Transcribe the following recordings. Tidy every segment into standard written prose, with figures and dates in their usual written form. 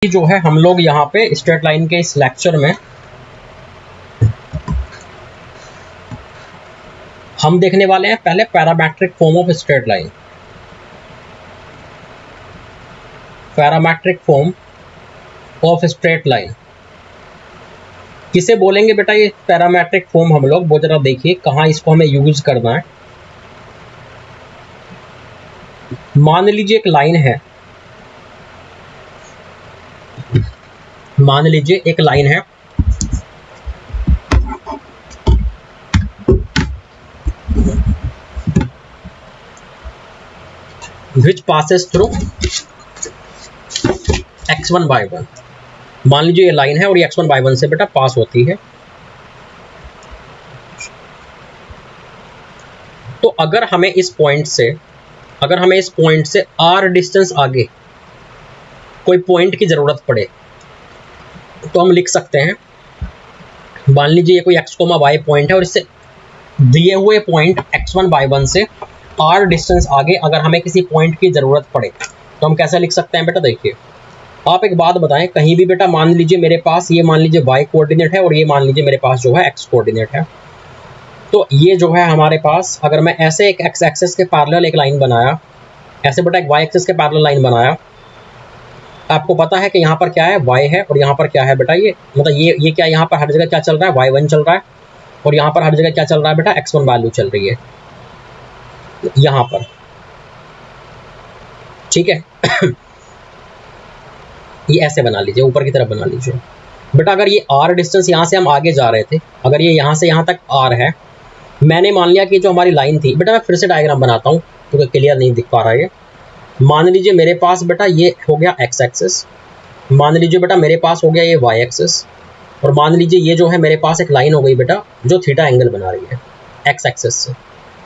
जो है हम लोग यहाँ पे स्ट्रेट लाइन के इस लेक्चर में हम देखने वाले हैं पहले parametric form of straight line. Parametric form of straight line किसे बोलेंगे बेटा? ये पैरामेट्रिक फॉर्म हम लोग वो जरा देखिए कहाँ इसको हमें यूज करना है। मान लीजिए एक लाइन है, मान लीजिए एक लाइन है which passes through x1 by 1। मान लीजिए ये लाइन है और ये x1 by 1 से बेटा पास होती है। तो अगर हमें इस पॉइंट से r डिस्टेंस आगे कोई पॉइंट की जरूरत पड़े तो हम लिख सकते हैं, मान लीजिए ये कोई x, y पॉइंट है और इससे दिए हुए पॉइंट x1 by 1 से r डिस्टेंस आगे अगर हमें किसी पॉइंट की जरूरत पड़े तो हम कैसे लिख सकते हैं बेटा? देखिए आप एक बात बताएं, कहीं भी बेटा मान लीजिए मेरे पास ये मान लीजिए y कोऑर्डिनेट है और ये मान लीजिए मेरे पास जो है x कोऑर्डिनेट है। तो ये जो है हमारे पास अगर मैं ऐसे एक x एक्सिस के पैरेलल एक लाइन बनाया, ऐसे बेटा एक y एक्सिस के पैरेलल लाइन बनाया, आपको पता है कि यहाँ पर क्या है y है और यहाँ पर क्या है बेटा ये मतलब ये क्या यहाँ पर हर जगह क्या चल रहा है y1 चल रहा है और यहाँ पर हर जगह क्या चल रहा है बेटा x1 वैल्यू चल रही है यहाँ पर, ठीक है। ये ऐसे बना लीजिए, ऊपर की तरफ बना लीजिए बेटा। अगर ये r डिस्टेंस यहाँ से हम आगे जा रहे थे, अगर ये यहाँ से यहाँ तक r है, मैंने मान लिया कि जो हमारी लाइन थी बेटा, मैं फिर से डायग्राम बनाता हूँ क्योंकि क्लियर नहीं दिख पा रहा है। मान लीजिए मेरे पास बेटा ये हो गया x एक्सिस, मान लीजिए बेटा मेरे पास हो गया ये y एक्सिस और मान लीजिए ये जो है मेरे पास एक लाइन हो गई बेटा जो थीटा एंगल बना रही है x एक्सिस से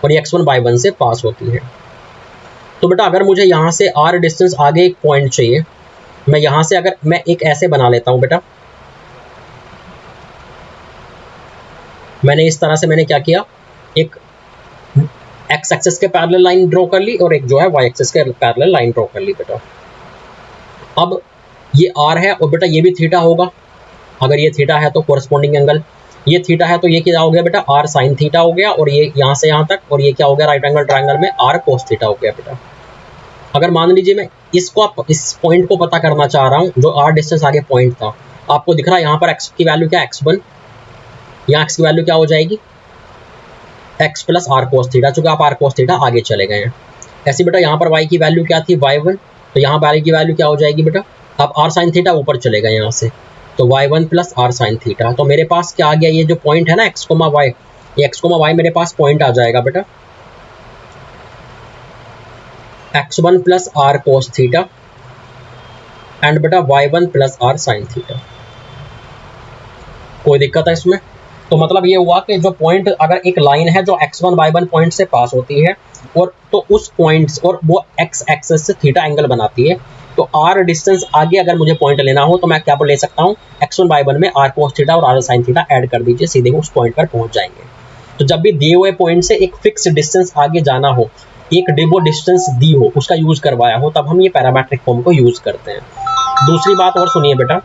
और ये x1 by 1 से पास होती है। तो बेटा अगर मुझे यहाँ से r डिस्टेंस आगे एक पॉइंट चाहिए, मैं यहाँ से अगर मैं एक ऐसे बना लेता हूँ बेटा, मैंने इस तरह से मैंने क्या किया, एक x एक्सिस के पैरेलल लाइन ड्रॉ कर ली और एक जो है y एक्सिस के पैरेलल लाइन ड्रॉ कर ली बेटा। अब ये r है और बेटा ये भी थीटा होगा, अगर ये थीटा है तो कोरस्पॉन्डिंग एंगल ये थीटा है तो ये क्या हो गया बेटा r साइन थीटा हो गया और ये यहाँ से यहाँ तक और ये क्या हो गया राइट एंगल ट्रायंगल में r कोस थीटा हो गया बेटा। अगर मान लीजिए मैं इसको इस पॉइंट को पता करना चाह रहा हूँ जो r डिस्टेंस आगे पॉइंट था, आपको दिख रहा है यहाँ पर x की वैल्यू क्या है x1, यहाँ x की वैल्यू क्या हो जाएगी x plus r cos theta, चूंकि आप r कोस थीटा आगे चले गए हैं। ऐसे बेटा यहाँ पर y की वैल्यू क्या थी y1, तो यहाँ y की वैल्यू क्या हो जाएगी बेटा, आप r साइन थीटा ऊपर चले गए यहाँ से तो y1 plus r sine theta. तो मेरे पास क्या आ गया, ये जो पॉइंट है ना x, y, ये x, y मेरे पास पॉइंट आ जाएगा बेटा x1 plus r cos theta and बेटा y1 plus r sine theta. कोई दिक्कत है इसमें? तो मतलब ये हुआ कि जो पॉइंट अगर एक लाइन है जो x1 by 1 पॉइंट से पास होती है और तो उस पॉइंट और वो x एक्सिस से थीटा एंगल बनाती है, तो r डिस्टेंस आगे अगर मुझे पॉइंट लेना हो तो मैं क्या ले सकता हूँ, x1 by 1 में r कोस थीटा और r साइन थीटा ऐड कर दीजिए, सीधे उस पॉइंट पर पहुंच जाएंगे। तो जब भी दिए हुए पॉइंट से एक फिक्स डिस्टेंस आगे जाना हो, एक डिबो डिस्टेंस दी हो, उसका यूज करवाया हो, तब हम ये पैरामेट्रिक फॉर्म को यूज करते हैं। दूसरी बात और सुनिए बेटा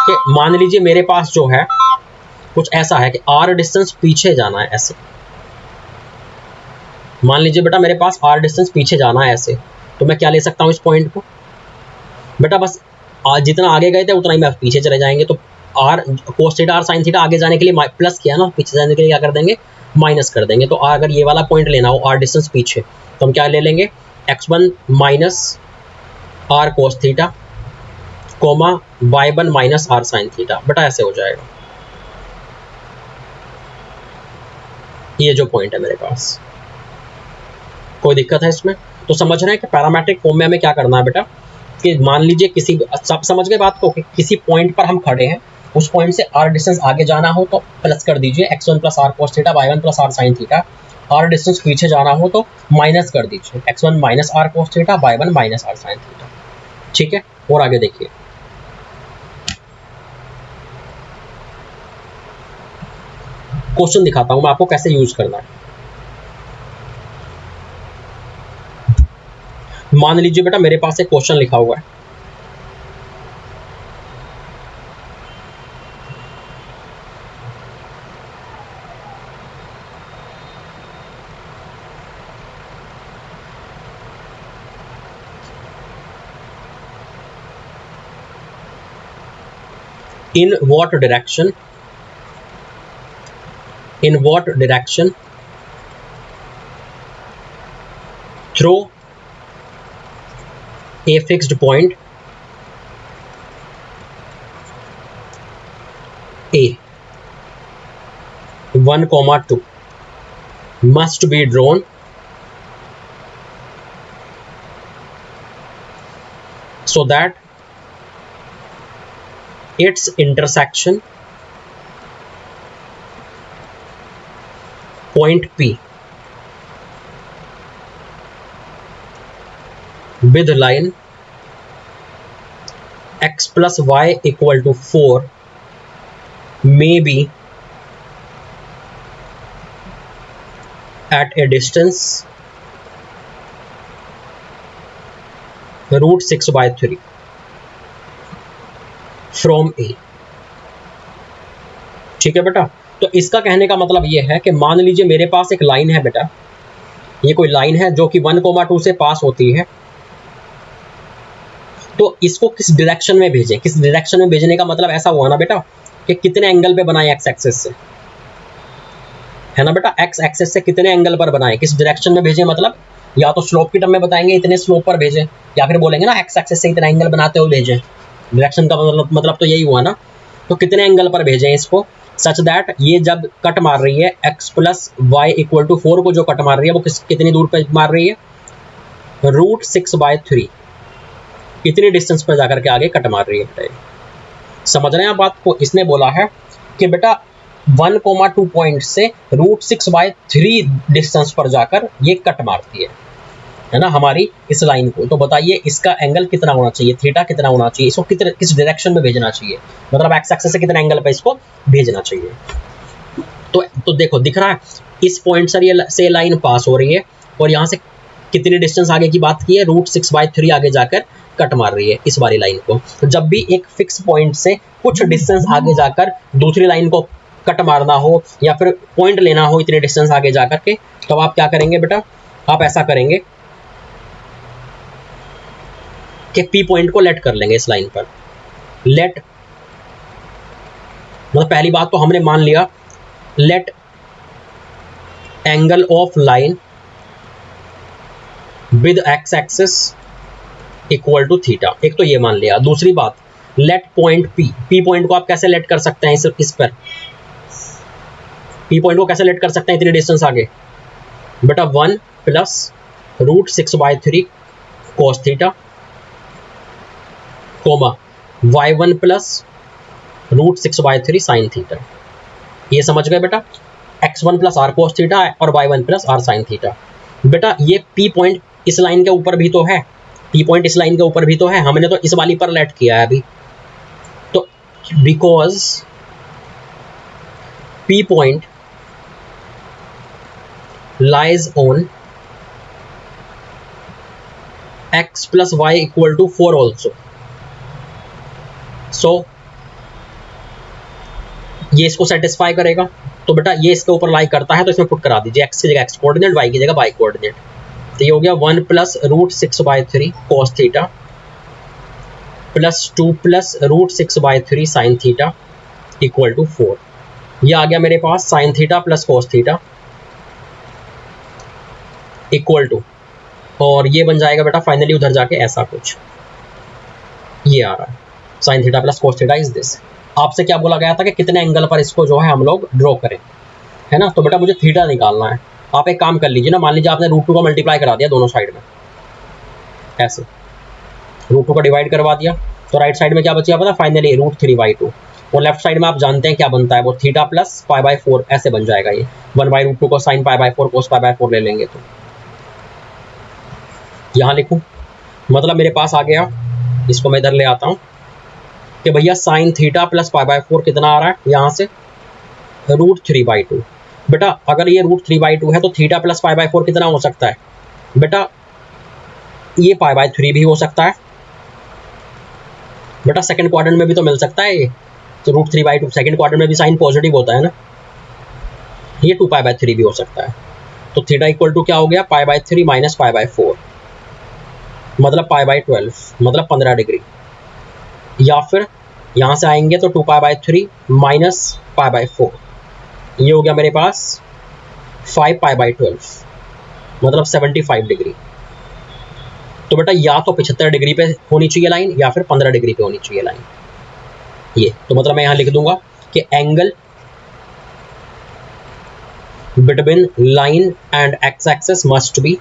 कि मान लीजिए मेरे पास जो है कुछ ऐसा है कि r डिस्टेंस पीछे जाना है ऐसे, मान लीजिए बेटा मेरे पास r डिस्टेंस पीछे जाना है ऐसे, तो मैं क्या ले सकता हूँ इस पॉइंट को बेटा, बस जितना आगे गए थे उतना ही मैं पीछे चले जाएंगे। तो r cos theta r sine theta आगे जाने के लिए प्लस किया ना, पीछे जाने के लिए क्या कर देंगे माइनस कर देंगे। तो अगर ये वाला पॉइंट लेना हो r डिस्टेंस पीछे तो हम क्या ले लेंगे x1 माइनस r कोस theta coma y1 minus r sign theta बेटा, ऐसे हो जाएगा। ये जो पॉइंट है मेरे पास, कोई दिक्कत है इसमें? तो समझ रहे हैं कि पैरामेट्रिक फॉर्म में हमें क्या करना है बेटा कि मान लीजिए किसी, सब समझ गए बात को, कि किसी पॉइंट पर हम खड़े हैं, उस पॉइंट से r डिस्टेंस आगे जाना हो तो प्लस कर दीजिए x1 plus r cos theta y1 plus r sine theta, r distance पीछे जाना हो तो माइनस कर दीजिए x1 minus r cos theta y1 minus r sine theta, ठीक है। और आगे देखिए क्वेश्चन दिखाता हूं मैं आपको कैसे यूज करना है। मान लीजिए बेटा मेरे पास एक क्वेश्चन लिखा हुआ है in what direction through a fixed point A 1, 2 must be drawn so that its intersection point P with line x plus y equal to 4 may be at a distance √6/3 from A। ठीक है बेटा, तो इसका कहने का मतलब ये है कि मान लीजिए मेरे पास एक लाइन है बेटा, ये कोई लाइन है जो कि 1, 2 से पास होती है, तो इसको किस डायरेक्शन में भेजें। किस डायरेक्शन में भेजने का मतलब ऐसा हुआ ना बेटा कि कितने एंगल पे बनाए एक्स एक्सिस से, है ना बेटा, एक्स एक्सिस से कितने एंगल पर बनाए, किस डायरेक्शन में भेजें, मतलब या तो स्लोप की टर्म में बताएंगे इतने स्लोप पर भेजें, या फिर बोलेंगे ना एक्स एक्सिस से इतना एंगल बनाते हुए भेजें। डायरेक्शन का मतलब तो यही हुआ ना, तो कितने एंगल पर भेजें इसको, सच दैट ये जब कट मार रही है x plus y equal to 4 को जो कट मार रही है वो कितनी दूर पर मार रही है, √6/3 इतनी डिस्टेंस पर जाकर के आगे कट मार रही है बेटा। समझ रहे हैं आप बात को। इसने बोला है कि बेटा 1, 2 पॉइंट से √6/3 डिस्टेंस पर जाकर ये कट मारती है ना हमारी इस लाइन को। तो बताइए इसका एंगल कितना होना चाहिए, थीटा कितना होना चाहिए, इसको किस डायरेक्शन में भेजना चाहिए, मतलब एक्स एक्सिस से कितने एंगल पे इसको भेजना चाहिए। तो देखो दिख रहा है इस पॉइंट से लाइन पास हो रही है और यहाँ से कितनी डिस्टेंस आगे की बात की है, √6/3 आगे जाकर कट मार रही है इस वाली लाइन को। तो जब भी एक फिक्स पॉइंट से कुछ डिस्टेंस आगे जाकर दूसरी लाइन को कट मारना हो या फिर पॉइंट लेना हो इतने डिस्टेंस आगे जाकर के, तो आप क्या करेंगे बेटा, आप ऐसा करेंगे कि P पॉइंट को लेट कर लेंगे इस लाइन पर। लेट मतलब पहली बात तो हमने मान लिया let angle of line with x axis equal to theta, एक तो ये मान लिया। दूसरी बात लेट पॉइंट P पॉइंट को आप कैसे लेट कर सकते हैं इस पर, P पॉइंट को कैसे लेट कर सकते हैं इतनी डिस्टेंस आगे, बेटा 1 plus √6/3 cos theta coma y1 plus √6/3 sin theta. ये समझ गए बेटा, x1 plus r cos theta और y1 plus r sin theta. बेटा ये P पॉइंट इस लाइन के ऊपर भी तो है, P पॉइंट इस लाइन के ऊपर भी तो है, हमने तो इस वाली पर लेट किया है अभी। तो because P point lies on x plus y equal to 4 also, so ये इसको सेटिस्फाई करेगा। तो बेटा ये इसके ऊपर लाई करता है तो इसमें पुट करा दीजिए, x की जगह x कोऑर्डिनेट, y की जगह y कोऑर्डिनेट। तो ये हो गया 1 plus √6/3 cos theta plus 2 plus √6/3 sin theta equal to 4। ये आ गया मेरे पास sin theta plus cos theta equal to, और ये बन जाएगा बेटा फाइनली उधर जाके ऐसा कुछ, ये आ रहा है sin theta plus cos theta is this. आपसे क्या बोला गया था कि कितने एंगल पर इसको जो है हम लोग ड्रॉ करें, है ना। तो बेटा मुझे थीटा निकालना है। आप एक काम कर लीजिए ना, मान लीजिए आपने √2 को मल्टीप्लाई करा दिया दोनों साइड में, ऐसे √2 को डिवाइड करवा दिया, तो राइट साइड में क्या बचेगा पता, फाइनली √3/2, और लेफ्ट साइड में आप जानते हैं क्या बनता है, वो थीटा प्लस π/4 ऐसे बन जाएगा। ये 1/√2 को sin π/4 cos π/4 ले लेंगे तो यहाँ लिखूँ, मतलब मेरे पास आ गया, इसको मैं इधर ले आता हूँ कि भैया sin थीटा प्लस π/4 कितना आ रहा है यहाँ से, √3/2। बेटा अगर ये √3/2 है तो थीटा प्लस π/4 कितना हो सकता है, बेटा ये π/3 भी हो सकता है। बेटा सेकंड क्वाड्रेंट में भी तो मिल सकता है ये, तो √3/2 सेकंड क्वाड्रेंट में भी साइन पॉजिटिव होता है ना, ये 2π/3 भी हो सकता है। तो थीटा इक्वल टू क्या हो गया, π/3 माइनस π/4, मतलब π/12, मतलब 15 डिग्री, या फिर यहाँ से आएंगे तो 2π/3 माइनस π/4, ये हो गया मेरे पास 5π/12, मतलब 75 डिग्री। तो बेटा या तो 75 डिग्री पे होनी चाहिए लाइन या फिर 15 डिग्री पे होनी चाहिए लाइन। ये तो मतलब मैं यहाँ लिख दूंगा कि angle between line and x axis must be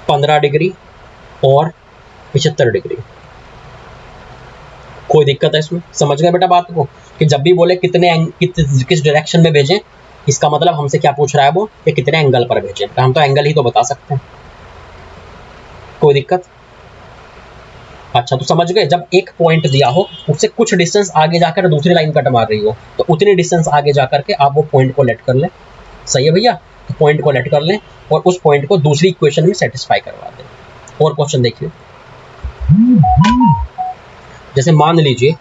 15 degree और 75 डिग्री। कोई दिक्कत है इसमें? समझ गए बेटा बात को, कि जब भी बोले किस डायरेक्शन में भेजें, इसका मतलब हमसे क्या पूछ रहा है वो, कि कितने एंगल पर भेजें। हम तो एंगल ही तो बता सकते हैं। कोई दिक्कत? अच्छा, तो समझ गए, जब एक पॉइंट दिया हो उससे कुछ डिस्टेंस आगे जाकर दूसरी लाइन कट मार रही हो, तो उतनी डिस्टेंस आगे जाकर के आप वो पॉइंट को लेट कर लें। सही है भैया? तो पॉइंट को लेट कर लें और उस पॉइंट को दूसरी इक्वेशन में सेटिस्फाई करवा दें। और क्वेश्चन देखिए, जैसे मान लीजिए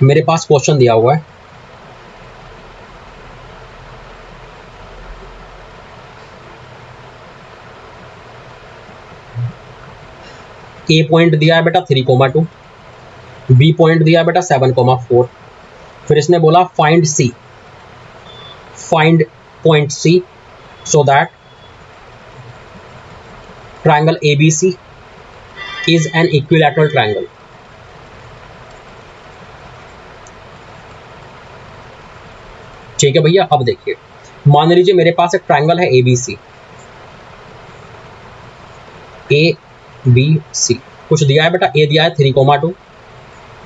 मेरे पास क्वेश्चन दिया हुआ है, ए पॉइंट दिया है बेटा 3,2, बी पॉइंट दिया है बेटा 7,4, फिर इसने बोला find C, find point C so that triangle ABC is an equilateral triangle। ठीक है भैया, अब देखिए, मान लीजिए मेरे पास एक ट्रायंगल है ABC, ABC कुछ दिया है बेटा, ए दिया है 3,2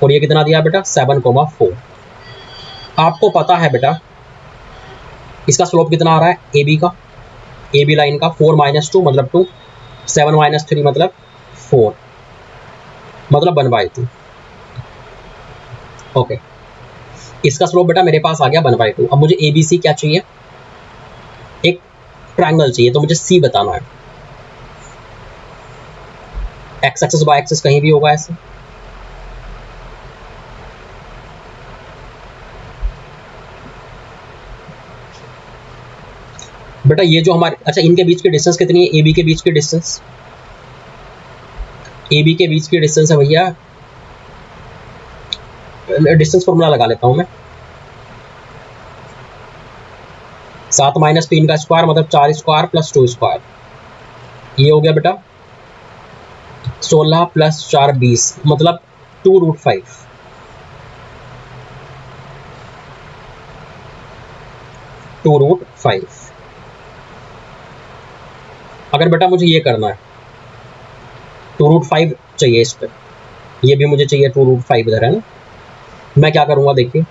और ये कितना दिया है बेटा 7,4। आपको पता है बेटा इसका स्लोप कितना आ रहा है AB का, AB लाइन का 4 - 2 मतलब 2, 7 - 3 मतलब 4, मतलब 1/2। ओके, इसका स्लोप बेटा मेरे पास आ गया 1/2। अब मुझे ABC क्या चाहिए, एक ट्रायंगल चाहिए, तो मुझे C बताना है। एक्स एक्सिस बाय एक्सिस कहीं भी होगा ऐसे, बेटा ये जो हमारे, अच्छा इनके बीच की डिस्टेंस कितनी है, AB के बीच की डिस्टेंस, AB के बीच की डिस्टेंस है भैया, डिस्टेंस फॉर्मूला लगा लेता हूं मैं, 7 - 3 का स्क्वायर मतलब 4 स्क्वायर प्लस 2 स्क्वायर, ये हो गया बेटा 16 + 4 20 मतलब 2√5। अगर बेटा मुझे ये करना है 2√5 चाहिए इस पर, ये भी मुझे चाहिए 2√5 इधर है ना, मैं क्या करूंगा देखिए,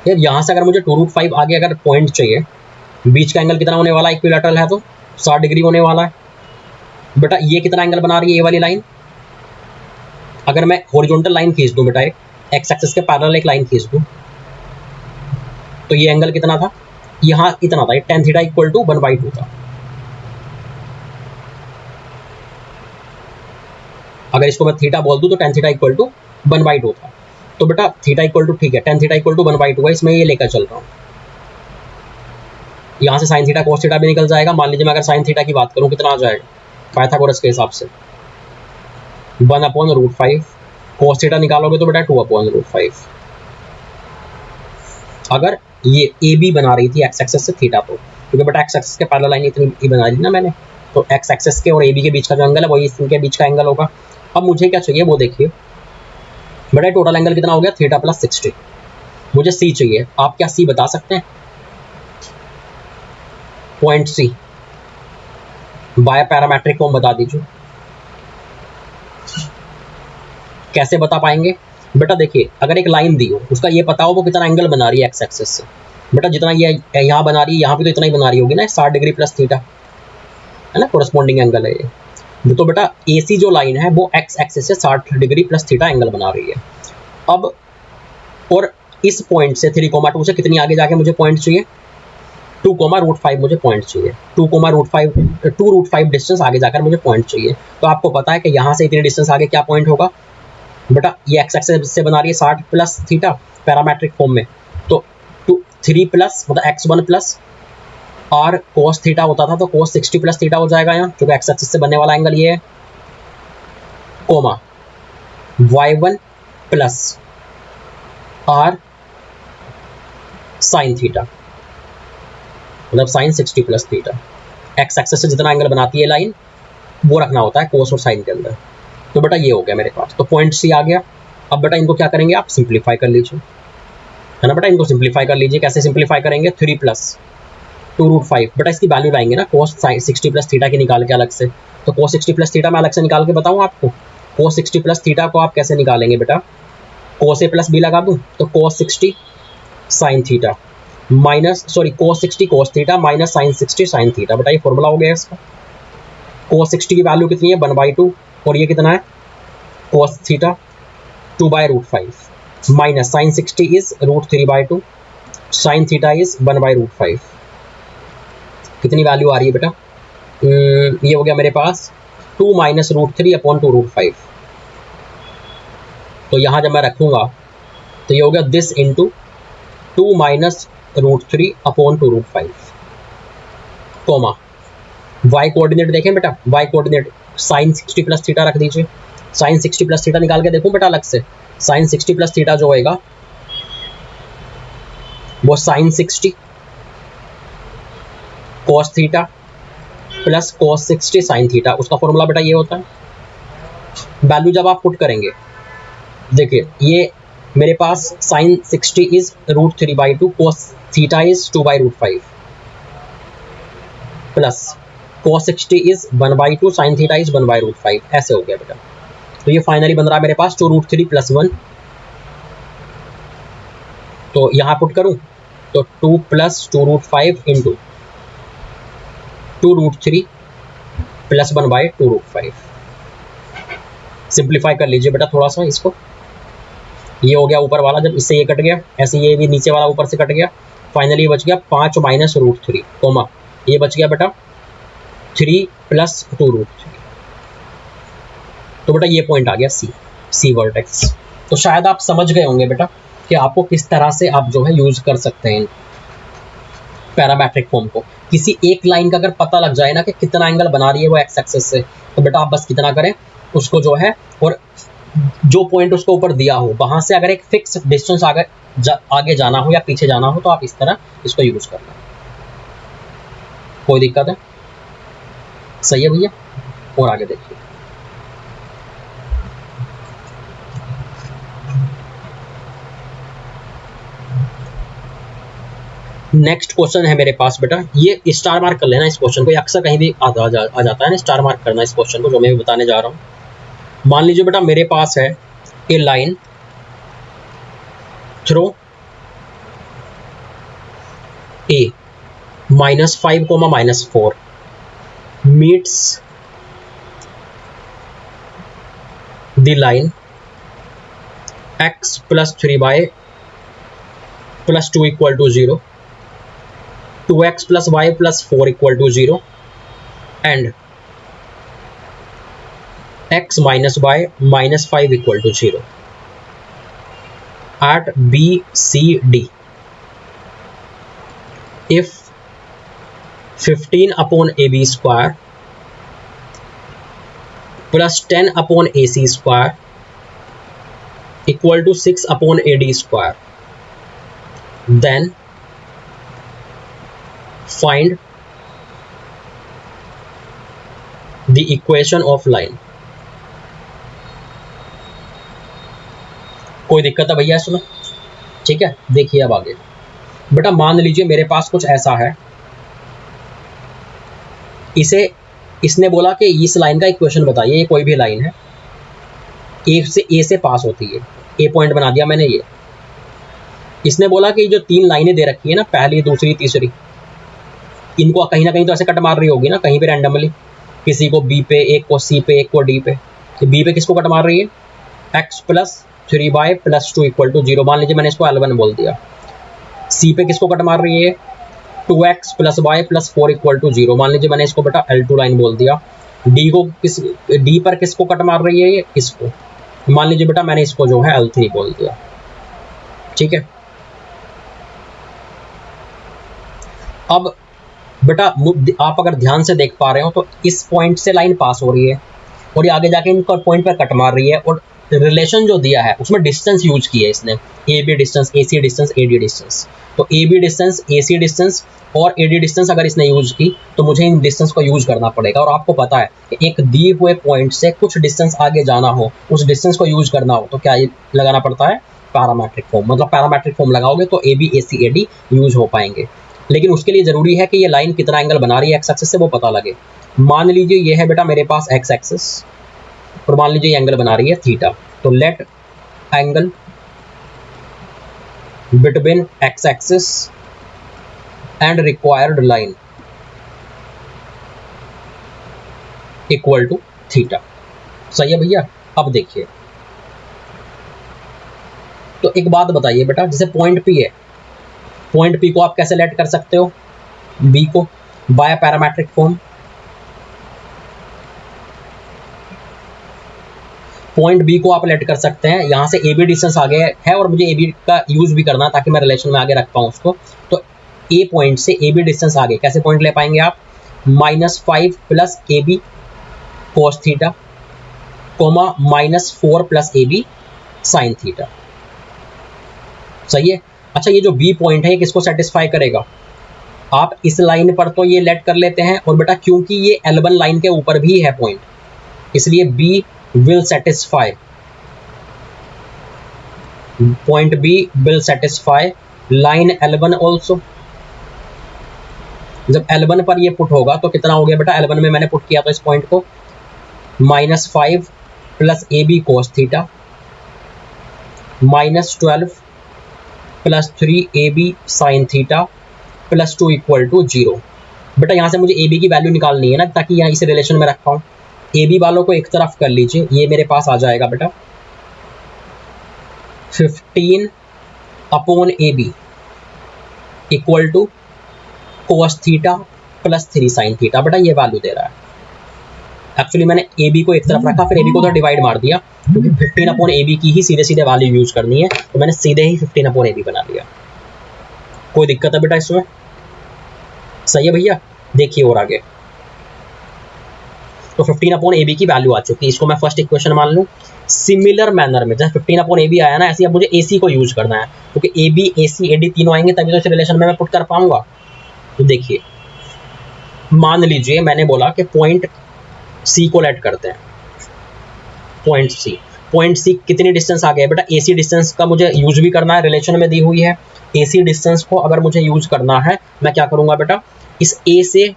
यार यहाँ से अगर मुझे 2√5 आगे अगर पॉइंट चाहिए, बीच का एंगल कितना होने वाला है, इक्विलैटरल है तो 60 डिग्री होने वाला है। बेटा ये कितना एंगल बना रही है ये वाली लाइन, अगर मैं हॉरिजॉन्टल लाइन खींच दूं बेटा, एक एक्स एक्सिस के पैरेलल एक लाइन खींच दूं, तो ये एंगल कितना था, यहाँ इतना था, tan थीटा = 1/2 था। अगर इसको मैं थीटा बोल दूं तो tan थीटा = 1/2 था। तो बेटा थीटा इक्वल टू, ठीक है, tan थीटा = 1/2 है, इसमें ये लेकर चल रहा हूँ। यहाँ से साइन थीटा कोस थीटा भी निकल जाएगा। मान लीजिए मैं अगर साइन थीटा की बात करूँ कितना आ जाएगा पाइथागोरस के हिसाब से 1/√5, कोस थीटा निकालोगे तो बेटा 2/√5। अगर ये ए बी बना रही थी एक्स एक्सेस से थीटा को, क्योंकि बेटा एक्स एक्सेस के पैरेलल लाइन इतनी बना दी ना मैंने, तो एक्स एक्सेस के और ए बी के बीच का जो एंगल है वही इनके बीच का एंगल होगा। अब मुझे क्या चाहिए वो देखिए बेटा, टोटल एंगल कितना हो गया थीटा + 60। मुझे सी चाहिए, आप क्या सी बता सकते हैं, point C by parametric form बता दीजिए। कैसे बता पाएंगे बेटा, देखिए अगर एक लाइन दी हो, उसका ये पता हो वो कितना एंगल बना रही है एक्स एक्सिस से, बेटा जितना ये यहाँ बना रही है यहाँ भी तो इतना ही बना रही होगी ना, 60 डिग्री + थीटा है ना, कोरस्पॉन्डिंग एंगल है ये। तो बेटा ए सी जो लाइन है वो एक्स एक्सिस से 60 डिग्री + थीटा एंगल बना रही है। अब और इस पॉइंट से 3,2 से कितनी आगे जाके मुझे पॉइंट चाहिए, 2,√5 मुझे पॉइंट चाहिए, 2√5 डिस्टेंस आगे जाकर मुझे पॉइंट चाहिए। तो आपको पता है कि यहाँ से इतनी डिस्टेंस आगे क्या पॉइंट होगा, बेटा ये एक्स एक्सेस से बना रही है 60 प्लस थीटा पैरामेट्रिक फॉर्म में, तो 3 प्लस मतलब x1 plus are cos theta होता था, तो कोस 60 प्लस थीटा हो जाएगा यहाँ, क्योंकि एक्स एक्सिस से बनने वाला एंगल ये है, comma y1 plus r sine theta, मतलब sine 60 plus theta. X axis से जितना एंगल बनाती है लाइन वो रखना होता है कोस और साइन के अंदर। तो बेटा ये हो गया मेरे पास, तो पॉइंट सी आ गया। अब बेटा इनको क्या करेंगे आप, सिंप्लीफाई कर लीजिए, है ना बेटा, इनको सिंप्लीफाई कर लीजिए। कैसे सिंप्लीफाई करेंगे, 3 प्लस 2√5, बेटा इसकी वैल्यू लाएंगे ना कोस 60 प्लस थीटा की निकाल के अलग से, तो कोस 60 प्लस थीटा मैं अलग से निकाल के बताऊँ आपको। कोस 60 प्लस थीटा को आप कैसे निकालेंगे बेटा, कोस ए प्लस बी लगा दूँ, तो cos 60 sine theta minus cos 60 cos theta minus sine 60 sine theta. बेटा ये फॉर्मूला हो गया इसका। कोस 60 की वैल्यू कितनी है, 1/2, और ये कितना है cos theta 2/√5 minus sine 60 is √3/2, sine theta is 1/√5। कितनी वैल्यू आ रही है बेटा, ये हो गया मेरे पास 2 माइनस √3/2√5। तो यहाँ जब मैं रखूँगा तो ये हो गया this into 2 minus √3/2√5, comma y coordinate देखें बेटा, y coordinate sine 60 plus theta रख दीजिए। साइन 60 प्लस थीटा निकाल के देखूं बेटा अलग से, साइन 60 प्लस थीटा जो होएगा वो sine 60 cos theta plus cos 60 sine theta, उसका फॉर्मूला बेटा ये होता है। वैल्यू जब आप पुट करेंगे, देखिए ये मेरे पास sine 60 is √3/2, cos theta is 2/√5 plus cos 60 is 1/2, sine theta is 1/√5, ऐसे हो गया बेटा। तो ये फाइनली बन रहा है मेरे पास 2√3 + 1। तो यहाँ पुट करूँ तो 2 + 2√5 इंटू 2√3 + 1/2√5। सिंप्लीफाई कर लीजिए बेटा थोड़ा सा इसको। ये हो गया ऊपर वाला, जब इससे ये कट गया, ऐसे ये भी नीचे वाला ऊपर से कट गया, फाइनली ये बच गया 5 माइनस √3, कोमा ये बच गया बेटा 3 + 2√3। तो बेटा ये पॉइंट आ गया सी वर्टेक्स। तो शायद आप समझ गए होंगे बेटा कि आपको किस तरह से आप जो है यूज कर सकते हैं पैरामेट्रिक फॉर्म को। किसी एक लाइन का अगर पता लग जाए ना कि कितना एंगल बना रही है वो एक्स एक्सिस से, तो बेटा आप बस कितना करें उसको जो है, और जो पॉइंट उसको ऊपर दिया हो वहां से अगर एक फिक्स डिस्टेंस आगे जाना हो या पीछे जाना हो, तो आप इस तरह इसको यूज करना। कोई दिक्कत है, सही है भैया। और आगे देखिए, नेक्स्ट क्वेश्चन है मेरे पास बेटा, ये स्टार मार्क कर लेना इस क्वेश्चन को, अक्सर कहीं भी आ जाता है ना, स्टार मार्क करना इस क्वेश्चन को जो मैं भी बताने जा रहा हूं। मान लीजिए बेटा मेरे पास है ए line throw A -5, -4 meets the line x + 3y + 2 = 0, 2x + y + 4 = 0, and x - y - 5 = 0 at B, C, D. If 15/AB² plus 10/AC² equal to 6/AD², then find the equation of line. कोई दिक्कत है भैया इसमें? ठीक है, देखिए अब आगे बेटा, मान लीजिए मेरे पास कुछ ऐसा है, इसने बोला कि इस लाइन का इक्वेशन बताइए। ये कोई भी लाइन है, ए से पास होती है, ए पॉइंट बना दिया मैंने। ये इसने बोला कि जो 3 लाइनें दे रखी है ना, पहली, दूसरी, तीसरी, इनको कहीं ना कहीं तो ऐसे कट मार रही होगी ना, कहीं पे रैंडमली, किसी को बी पे, एक को सी पे, एक को डी पे। तो बी पे किसको कट मार रही है, x + 3y + 2 = 0, मान लीजिए मैंने इसको L1 बोल दिया। सी पे किसको कट मार रही है, 2x + y + 4 = 0, मान लीजिए मैंने इसको बेटा L2 लाइन बोल दिया। डी पर किसको कट मार रही है, ये इसको, मान लीजिए बेटा मैंने इसको जो है L3 बोल दिया, ठीक है। अब बेटा आप अगर ध्यान से देख पा रहे हो तो इस पॉइंट से लाइन पास हो रही है और ये आगे जाके इनका पॉइंट पर कट मार रही है, और रिलेशन जो दिया है उसमें डिस्टेंस यूज किया है इसने, A B distance, A C distance, A D distance. तो A B distance, A C distance और ए डी डिस्टेंस अगर इसने यूज की तो मुझे इन डिस्टेंस को यूज करना पड़ेगा। और आपको पता है कि एक दिए हुए पॉइंट से कुछ डिस्टेंस आगे जाना हो, उस डिस्टेंस को यूज करना हो तो क्या लगाना पड़ता है, पैरामेट्रिक फॉर्म। मतलब पैरामेट्रिक फॉर्म लगाओगे तो A B, A C, A D use हो पाएंगे। लेकिन उसके लिए जरूरी है कि ये लाइन कितना एंगल बना रही है एक्स एक्सिस से, वो पता लगे। मान लीजिए ये है बेटा मेरे पास एक्स एक्सिस और मान लीजिए ये एंगल बना रही है थीटा। तो let angle between x axis and required line equal to theta. सही है भैया। अब देखिए, तो एक बात बताइए बेटा, जैसे पॉइंट पी है, पॉइंट पी को आप कैसे लेट कर सकते हो, बी को by parametric form. Point B को आप लेट कर सकते हैं, यहाँ से ए बी डिस्टेंस आगे है और मुझे ए बी का यूज भी करना ताकि मैं रिलेशन में आगे रख पाऊँ उसको। तो ए पॉइंट से ए बी डिस्टेंस आगे कैसे पॉइंट ले पाएंगे आप, -5 plus A B cos theta comma -4 plus A B sine theta. सही है। अच्छा, ये जो बी पॉइंट है ये किसको सेटिस्फाई करेगा, आप इस लाइन पर तो ये लेट कर लेते हैं, और बेटा क्योंकि ये L1 लाइन के ऊपर भी है पॉइंट, इसलिए B will satisfy, point B will satisfy line L1 also। जब L1 पर ये पुट होगा तो कितना हो गया बेटा, L1 में मैंने पुट किया तो इस पॉइंट को -5 plus A B cos theta -12 plus 3 A B sine theta plus 2 equal to 0। बेटा यहाँ से मुझे ए बी की वैल्यू निकालनी है ना, ताकि यहाँ इसे रिलेशन में रख पाऊँ। ए बी वालों को एक तरफ कर लीजिए, ये मेरे पास आ जाएगा बेटा 15 upon A B equal to cos theta plus 3 sine theta. बेटा ये वैल्यू दे रहा है। एक्चुअली मैंने ए बी को एक तरफ रखा, फिर ए बी को तो डिवाइड मार दिया, क्योंकि 15 अपॉन ए बी की ही सीधे सीधे वैल्यू यूज करनी है, तो मैंने सीधे ही 15 अपॉन ए बी बना लिया। कोई दिक्कत है बेटा इसमें? सही है भैया। देखिए और आगे, तो 15 अपॉन ए बी की वैल्यू आ चुकी है, इसको मैं फर्स्ट इक्वेशन मान लूँ। सिमिलर मैनर में जैसे 15 अपॉन ए बी आया ना, ऐसे अब मुझे ए सी को यूज करना है, क्योंकि ए B, A C, A D तीनों आएंगे तभी तो इस रिलेशन में मैं पुट कर पाऊंगा। तो देखिए, मान लीजिए मैंने बोला कि पॉइंट सी को लेट करते हैं, पॉइंट सी कितनी डिस्टेंस आ गया है बेटा, ए सी डिस्टेंस का मुझे यूज भी करना है, रिलेशन में दी हुई है। ए सी डिस्टेंस को अगर मुझे यूज करना है, मैं क्या करूंगा बेटा, इस ए से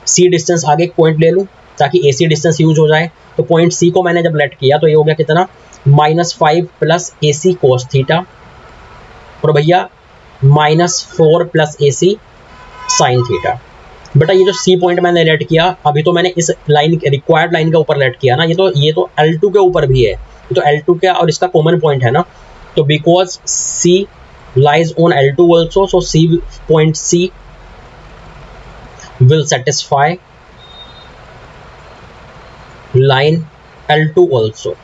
सी डिस्टेंस आगे एक पॉइंट ले लूँ ताकि ए सी डिस्टेंस यूज हो जाए। तो पॉइंट सी को मैंने जब लेट किया तो ये हो गया कितना, -5 प्लस ए सी कोस थीटा और भैया -4 प्लस ए सी साइन थीटा। बेटा ये जो सी पॉइंट मैंने लेट किया, अभी तो मैंने इस लाइन, रिक्वायर्ड लाइन के ऊपर लेट किया ना, ये तो L2 के ऊपर भी है, ये तो L2 का और इसका कॉमन पॉइंट है ना। तो because C lies on L2 also, so C point C will satisfy line L2 also.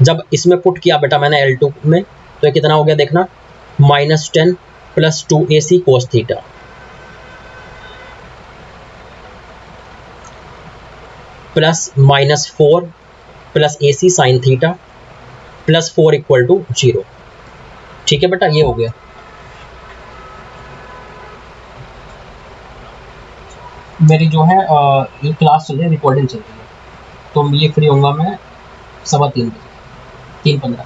जब इसमें पुट किया बेटा मैंने L2 में, तो ये कितना हो गया देखना, -10 plus 2ac cos theta plus -4 plus ac sine theta plus 4 equal to 0। ठीक है बेटा, ये हो गया। मेरी जो है ये क्लास चल रही है, रिकॉर्डिंग चल रही है, तो ये फ्री होऊंगा मैं 3:15 बजे, 3:15।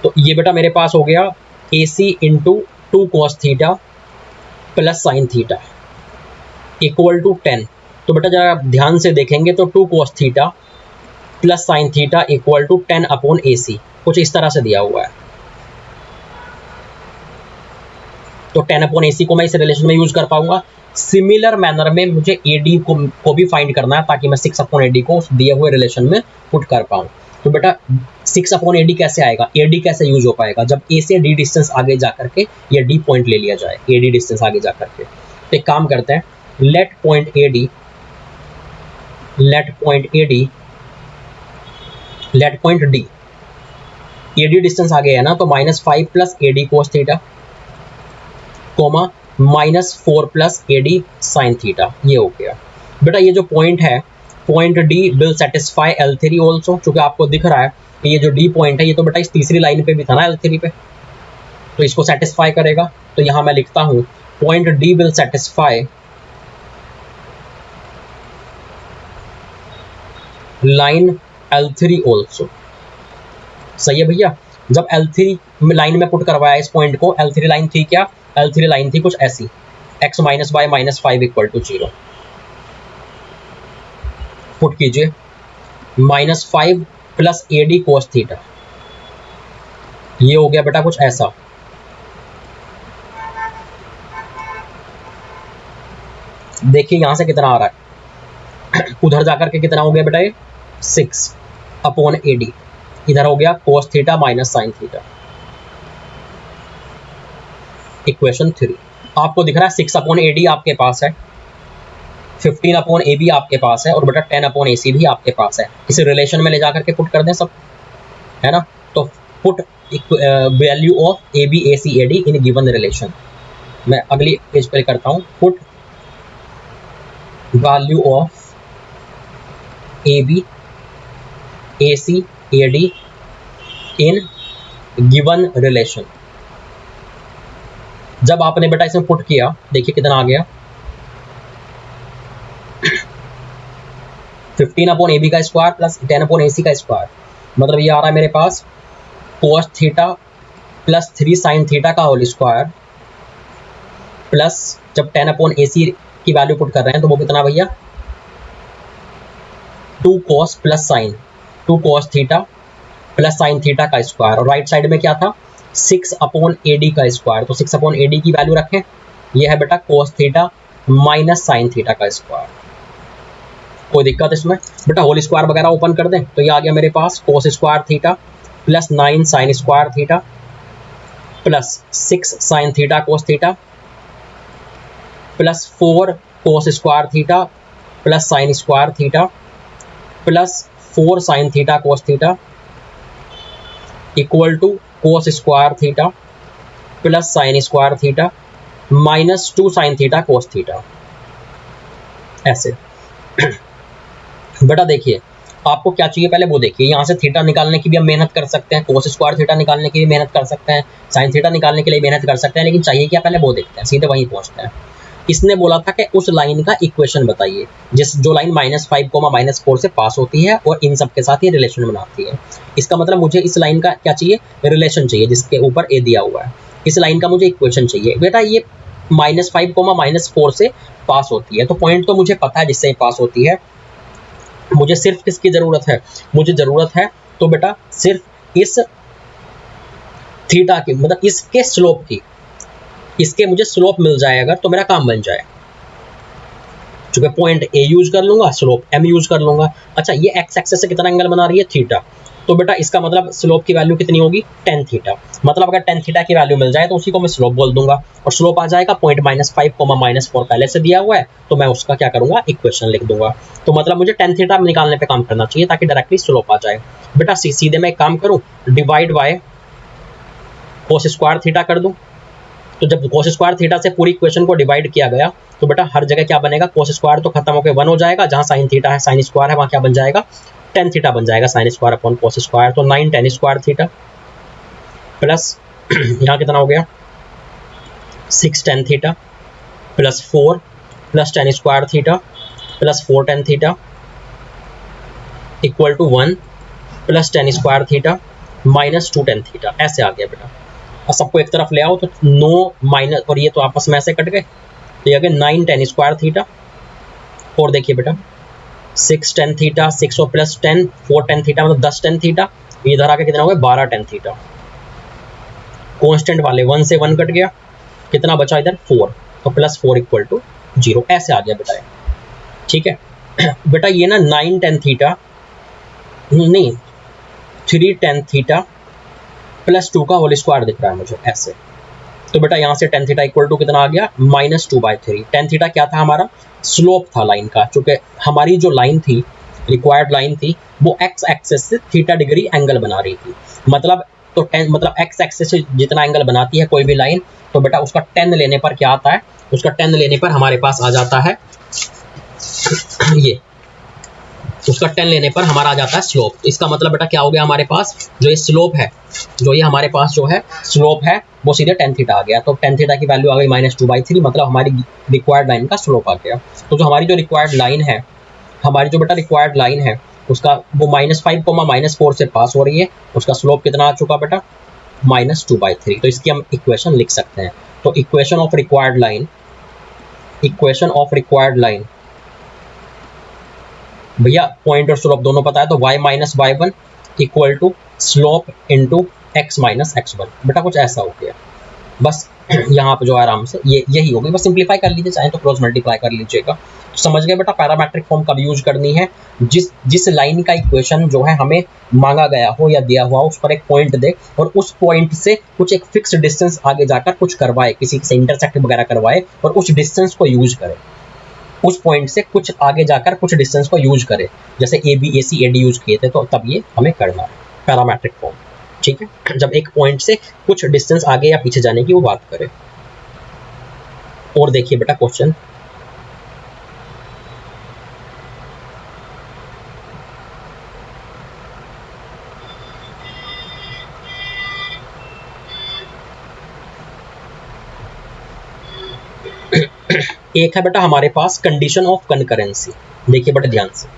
तो ये बेटा मेरे पास हो गया AC into 2 cos theta plus sine theta equal to 10। तो बेटा जरा आप ध्यान से देखेंगे तो 2 cos theta plus sine theta equal to 10 upon AC, कुछ इस तरह से दिया हुआ है। तो 10 अपॉन AC को मैं इस रिलेशन में यूज कर पाऊंगा। सिमिलर मैनर में मुझे AD को भी फाइंड करना है, ताकि मैं 6 अपॉन AD को उस दिए हुए रिलेशन में पुट कर पाऊँ। तो बेटा 6 अपॉन AD कैसे आएगा, AD कैसे यूज हो पाएगा, जब A से D डिस्टेंस आगे जा करके ये D पॉइंट ले लिया जाए, AD डिस्टेंस आगे जा करके। तो एक काम करते हैं, let point AD let point D, AD distance आ गया है ना, तो -5 plus AD cos theta comma -4 plus AD sine theta, ये हो गया बेटा। ये जो पॉइंट है, point D will satisfy L3 also, चूंकि आपको दिख रहा है कि ये जो D पॉइंट है ये तो बेटा इस तीसरी लाइन पे भी था ना L3 पे, तो इसको सेटिस्फाई करेगा। तो यहां मैं लिखता हूं point D will satisfy line L3 also. सही है भैया। जब L3 लाइन में पुट करवाया इस पॉइंट को, L3 लाइन थी क्या, L3 लाइन थी कुछ ऐसी, x minus by -5 equal to 0। Put कीजिए -5 प्लस AD cos थीटा, ये हो गया बेटा कुछ ऐसा। देखिए यहां से कितना आ रहा है, उधर जाकर के कितना हो गया बेटा, ये 6 अपॉन AD, इधर हो गया cos theta minus sine theta. Equation 3 आपको दिख रहा है 6 अपॉन AD आपके पास है, 15 अपॉन AB आपके पास है, और बेटा 10 अपॉन AC भी आपके पास है। इसे रिलेशन में ले जाकर के पुट कर दें सब, है ना। तो put value of AB AC AD in given relation. मैं अगली पेज पर करता हूं, put value of AB AC AD in given relation. जब आपने बेटा इसमें पुट किया, देखिए कितना आ गया, 15 अपॉन AB का स्क्वायर प्लस 10 अपॉन AC का स्क्वायर, मतलब ये आ रहा है मेरे पास cos theta plus 3 sine theta का होल स्क्वायर, प्लस जब 10 अपॉन AC की वैल्यू पुट कर रहे हैं तो वो कितना भैया, 2 cos plus sign, 2 cos theta plus sine theta का स्क्वायर, और राइट साइड में क्या था, 6 अपॉन AD का स्क्वायर। तो 6 अपॉन AD की वैल्यू रखें, ये है बेटा cos theta minus sine theta का स्क्वायर। कोई दिक्कत इसमें बेटा, होल स्क्वायर वगैरह ओपन कर दें तो ये आ गया मेरे पास cos square theta plus 9 sine square theta plus 6 sine theta cos theta plus 4 cos square theta plus sine square theta plus 4 sine theta cos theta equal to cos square theta plus sine square theta minus 2 sine theta cos theta. ऐसे बेटा देखिए आपको क्या चाहिए पहले वो देखिए, यहाँ से थीटा निकालने की भी हम मेहनत कर सकते हैं, cos स्क्वायर थीटा निकालने की भी मेहनत कर सकते हैं, साइन थीटा निकालने के लिए मेहनत कर सकते हैं, लेकिन चाहिए क्या पहले वो देखते हैं, सीधे वहीं पहुंचते हैं। इसने बोला था कि उस लाइन का इक्वेशन बताइए जो लाइन -5 -4 से पास होती है और इन सब के साथ ये रिलेशन बनाती है। इसका मतलब मुझे इस लाइन का क्या चाहिए, रिलेशन चाहिए जिसके ऊपर ए दिया हुआ है। इस लाइन का मुझे इक्वेशन चाहिए। बेटा ये -5 -4 से पास होती है, तो पॉइंट तो मुझे पता है जिससे पास होती है। मुझे सिर्फ किसकी जरूरत है, मुझे जरूरत है तो बेटा सिर्फ इस थीटा की, मतलब इसके स्लोप की, इसके मुझे स्लोप मिल जाए अगर तो मेरा काम बन जाए। चूंकि पॉइंट ए यूज कर लूंगा, स्लोप एम यूज कर लूंगा। अच्छा ये एक्स एक्सेस से कितना एंगल बना रही है, थीटा, तो बेटा इसका मतलब स्लोप की वैल्यू कितनी होगी, tan थीटा। मतलब अगर tan थीटा की वैल्यू मिल जाए तो उसी को मैं स्लोप बोल दूंगा, और स्लोप आ जाएगा पॉइंट -5 -4 पहले से दिया हुआ है, तो मैं उसका क्या करूंगा, इक्वेशन लिख दूंगा। तो मतलब मुझे tan थीटा निकालने पे काम करना चाहिए ताकि डायरेक्टली स्लोप आ जाए। बेटा सीधे मैं एक काम करूं, divide by cos square theta कर दूं। तो जब cos स्क्वायर थीटा से पूरी इक्वेशन को डिवाइड किया गया तो बेटा हर जगह क्या बनेगा, cos स्क्वायर तो खत्म होकर 1 हो जाएगा, जहां sin थीटा है sin स्क्वायर है वहां क्या बन जाएगा, tan थीटा बन जाएगा, sin square upon cos square. तो 9 tan स्क्वायर थीटा प्लस यहाँ कितना हो गया 6 tan theta plus 4 plus tan square theta plus 4 tan theta equal to 1 plus tan square theta minus 2 tan theta. ऐसे आ गया बेटा। और सबको एक तरफ ले आओ तो 9 माइनस, और ये तो आपस में ऐसे कट गए, तो ये आ गया 9 tan स्क्वायर थीटा, और देखिए बेटा 6 tan थीटा 6 और प्लस 10 4 tan थीटा मतलब 10 tan थीटा, इधर आके कितना हो गया 12 tan थीटा। कांस्टेंट वाले 1 से 1 कट गया, कितना बचा इधर 4, तो प्लस 4 इक्वल टू 0। ऐसे आ गया बेटा, ठीक है। बेटा ये ना 9 tan थीटा नहीं 3 tan थीटा प्लस 2 का होल स्क्वायर दिख रहा है मुझे ऐसे, तो बेटा यहाँ से टेन थीटा इक्वल टू कितना आ गया, -2/3। टेन थीटा क्या था हमारा, स्लोप था लाइन का, चूंकि हमारी जो लाइन थी, रिक्वायर्ड लाइन थी, वो एक्स एक्सेस से थीटा डिग्री एंगल बना रही थी। मतलब तो टेन मतलब एक्स एक्सेस से जितना एंगल बनाती है कोई भी लाइन, तो बेटा उसका 10 लेने पर क्या आता है, उसका 10 लेने पर हमारे पास आ जाता है ये, उसका 10 लेने पर हमारा आ जाता है स्लोप। इसका मतलब बेटा क्या हो गया, हमारे पास जो ये स्लोप है, जो ये हमारे पास जो है स्लोप है, वो सीधे टेन थीटा आ गया। तो टेन थीटा की वैल्यू आ गई -2/3, मतलब हमारी रिक्वायर्ड लाइन का स्लोप आ गया। तो जो हमारी जो रिक्वायर्ड लाइन है, हमारी जो बेटा रिक्वायर्ड लाइन है, उसका वो -5, -4 से पास हो रही है, उसका स्लोप कितना आ चुका बेटा, -2/3। तो इसकी हम इक्वेशन लिख सकते हैं। तो equation of required line, equation of required line भैया पॉइंट और स्लोप दोनों पता है, तो y - y1 equal to slope into x - x1। बेटा कुछ ऐसा हो गया, बस यहाँ पे जो आराम से ये यही होगी। बस सिंप्लीफाई कर लीजिए, चाहे तो क्रॉस मल्टीप्लाई कर लीजिएगा। तो समझ गए बेटा पैरामेट्रिक फॉर्म कब यूज करनी है, जिस लाइन का इक्वेशन जो है हमें मांगा गया हो या दिया हुआ हो, उस पर एक पॉइंट दे और उस पॉइंट से कुछ एक फिक्स डिस्टेंस आगे जाकर कुछ करवाए, किसी से इंटरसेक्ट वगैरह करवाए और उस डिस्टेंस को यूज करे, उस पॉइंट से कुछ आगे जाकर कुछ डिस्टेंस को यूज करे। जैसे AB AC AD यूज किए थे, तो तब ये हमें करना है पैरामेट्रिक फॉर्म, ठीक है, जब एक पॉइंट से कुछ डिस्टेंस आगे या पीछे जाने की वो बात करें। और देखिए बेटा क्वेश्चन, एक है बेटा हमारे पास कंडीशन ऑफ कनकरेंसी। देखिए बेटा ध्यान से,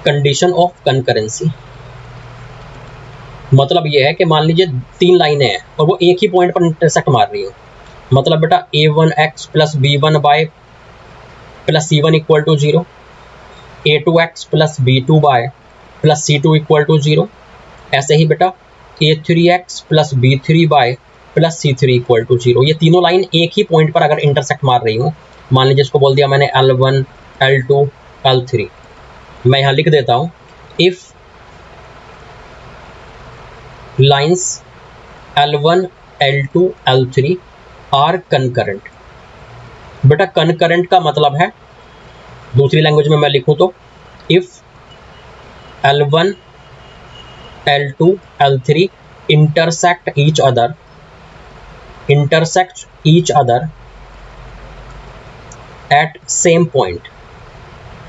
कंडीशन ऑफ कनकरेंसी मतलब ये है कि मान लीजिए 3 लाइनें हैं और वो एक ही पॉइंट पर इंटरसेक्ट मार रही हो। मतलब बेटा a1x + b1y + c1 = 0, a2x + b2y + c2 = 0। ऐसे ही बेटा a3x + b3y + c3 = 0। ये तीनों लाइन एक ही पॉइंट पर अगर इंटरसेक्ट मार रही हूँ, मान लीजिए इसको बोल दिया मैंने L1 L2 L3, मैं यहाँ लिख देता हूँ, if lines L1 L2 L3 are concurrent. बेटा कनकरेंट का मतलब है, दूसरी लैंग्वेज में मैं लिखूं तो, if L1 L2 L3 intersect each other at same point,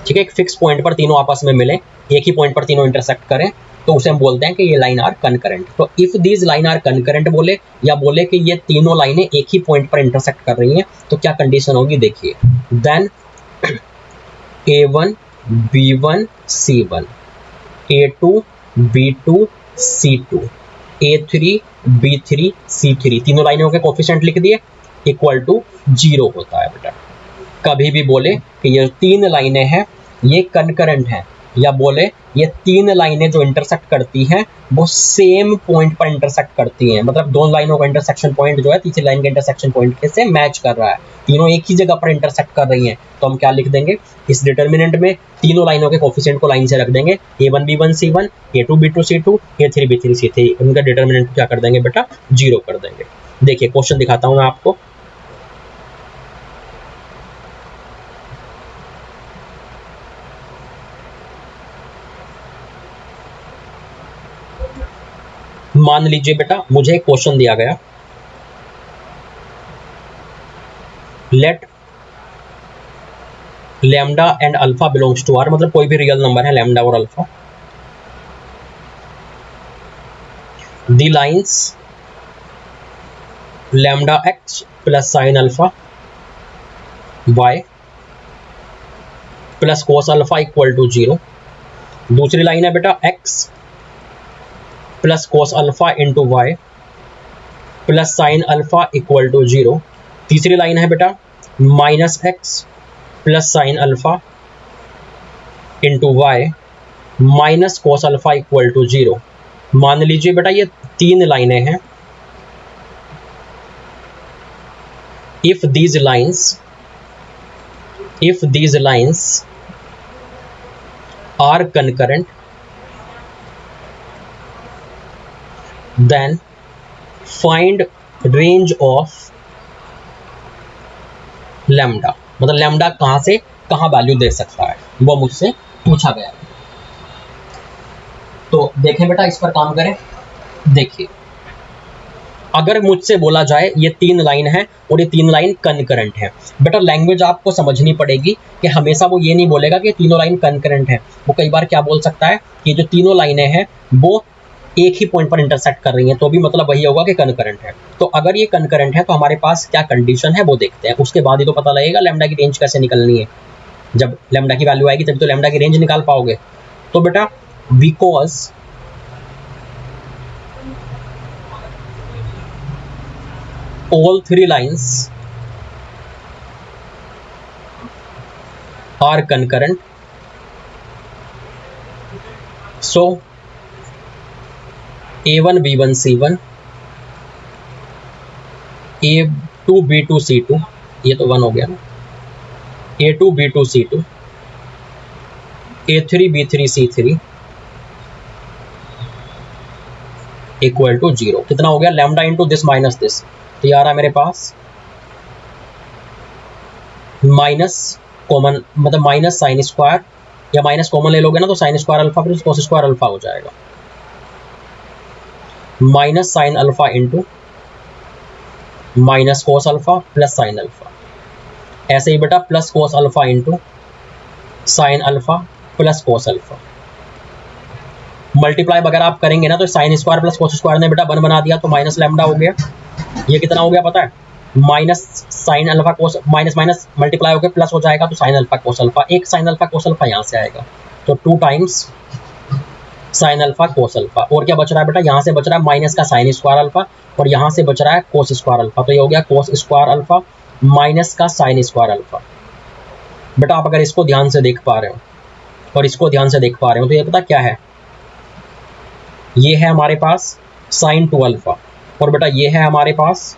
ठीक है, एक फिक्स पॉइंट पर तीनों आपस में मिले, एक ही पॉइंट पर तीनों इंटरसेक्ट करें, तो उसे हम बोलते हैं कि ये लाइन आर कनकरेंट। तो if these line are concurrent बोले, या बोले कि ये तीनों लाइनें एक ही पॉइंट पर इंटरसेक्ट कर रही हैं, तो क्या कंडीशन होगी, देखिए, then A1 B1 C1, A2 B2 C2, A3 B3 C3, तीनों लाइनों के कोफिशिएंट लिख दिए, इक्वल टू 0 होता है बेटा। कभी भी बोले कि ये 3 लाइनें हैं, ये कनकरेंट हैं, या बोले ये 3 लाइनें जो इंटरसेक्ट करती हैं वो सेम पॉइंट पर इंटरसेक्ट करती हैं, मतलब दोनों लाइनों का इंटरसेक्शन पॉइंट जो है तीसरी लाइन के इंटरसेक्शन पॉइंट के से मैच कर रहा है, तीनों एक ही जगह पर इंटरसेक्ट कर रही हैं, तो हम क्या लिख देंगे, इस डिटर्मिनेंट में तीनों लाइनों के कोफिशिएंट को लाइन से रख देंगे, A1 B1 C1, A2 B2 C2, A3 B3 C3, उनका डिटर्मिनेंट क्या कर देंगे बेटा, 0 कर देंगे। देखिए क्वेश्चन दिखाता हूं मैं आपको, मान लीजिए बेटा मुझे एक क्वेश्चन दिया गया, let lambda and alpha belongs to R, मतलब कोई भी रियल नंबर है लैम्डा और alpha, the lines lambda x plus sine alpha y plus cos alpha equal to 0। दूसरी लाइन है बेटा x plus cos alpha into y plus sine alpha equal to 0। तीसरी line है बेटा -x plus sine alpha into y minus cos alpha equal to 0। मान लीजिए बेटा ये 3 लाइनें हैं, if these lines are concurrent then find range of lambda, मतलब लैम्डा कहाँ से कहाँ वैल्यू दे सकता है, वो मुझसे पूछा गया। तो देखें बेटा, इस पर काम करें। देखिए, अगर मुझसे बोला जाए ये 3 लाइन है और ये 3 लाइन कनकरेंट है, बेटा लैंग्वेज आपको समझनी पड़ेगी कि हमेशा वो ये नहीं बोलेगा कि तीनों लाइन कनकरेंट है। वो कई बार क्या बोल सकता है कि जो तीनों लाइनें हैं वो एक ही पॉइंट पर इंटरसेक्ट कर रही हैं, तो भी मतलब वही होगा कि कनकरेंट है। तो अगर ये कनकरेंट है तो हमारे पास क्या कंडीशन है वो देखते हैं, उसके बाद ही तो पता लगेगा लैम्डा की रेंज कैसे निकलनी है। जब लैम्डा की वैल्यू आएगी तभी तो लैम्डा की रेंज निकाल पाओगे। तो बेटा because all 3 lines are concurrent, so A1 B1 C1, A2 B2 C2, ये तो 1 हो गया ना, A2 B2 C2, A3 B3 C3 equal to 0। कितना हो गया, lambda into this minus this, तो ये आ रहा है मेरे पास माइनस कॉमन, मतलब माइनस साइन स्क्वायर, या माइनस कॉमन ले लोगे ना तो sine square alpha plus cos square alpha हो जाएगा, minus sign alpha into minus cos alpha plus sine alpha. ऐसे ही बेटा plus cos alpha into sine alpha plus cos alpha. Multiply अगर आप करेंगे ना तो sine square plus cos square ने बेटा 1 बना दिया, तो माइनस लैम्डा हो गया। ये कितना हो गया पता है, minus sine alpha cos, minus minus multiply होकर प्लस हो जाएगा, तो साइन अल्फा कोस अल्फा, एक साइन अल्फा कोस अल्फा यहाँ से आएगा, तो 2 times sine alpha cos alpha. और क्या बच रहा है बेटा, यहाँ से बच रहा है माइनस का साइन स्क्वायर अल्फा, और यहाँ से बच रहा है कोस स्क्वायर अल्फा, तो ये हो गया कोस स्क्वायर अल्फा माइनस का साइन स्क्वायर अल्फा। बेटा आप अगर इसको ध्यान से देख पा रहे हो और इसको ध्यान से देख पा रहे हो तो ये पता क्या है, ये है हमारे पास साइन 2 अल्फा, और बेटा ये है हमारे पास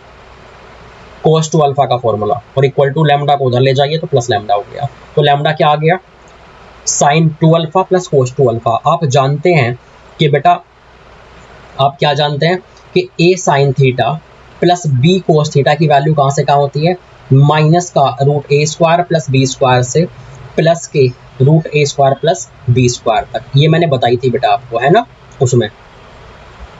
कोस 2 अल्फा का फॉर्मूला, और इक्वल टू लैम्डा को उधर ले जाइए तो प्लस लैम्डा हो गया। तो लैम्डा क्या आ गया, sine 2 alpha plus cos 2 alpha. आप जानते हैं कि बेटा, आप क्या जानते हैं कि A sine theta plus B cos theta की वैल्यू कहाँ से कहाँ होती है, माइनस का root A square plus B square से प्लस के root A square plus B square तक। ये मैंने बताई थी बेटा आपको, है ना, उसमें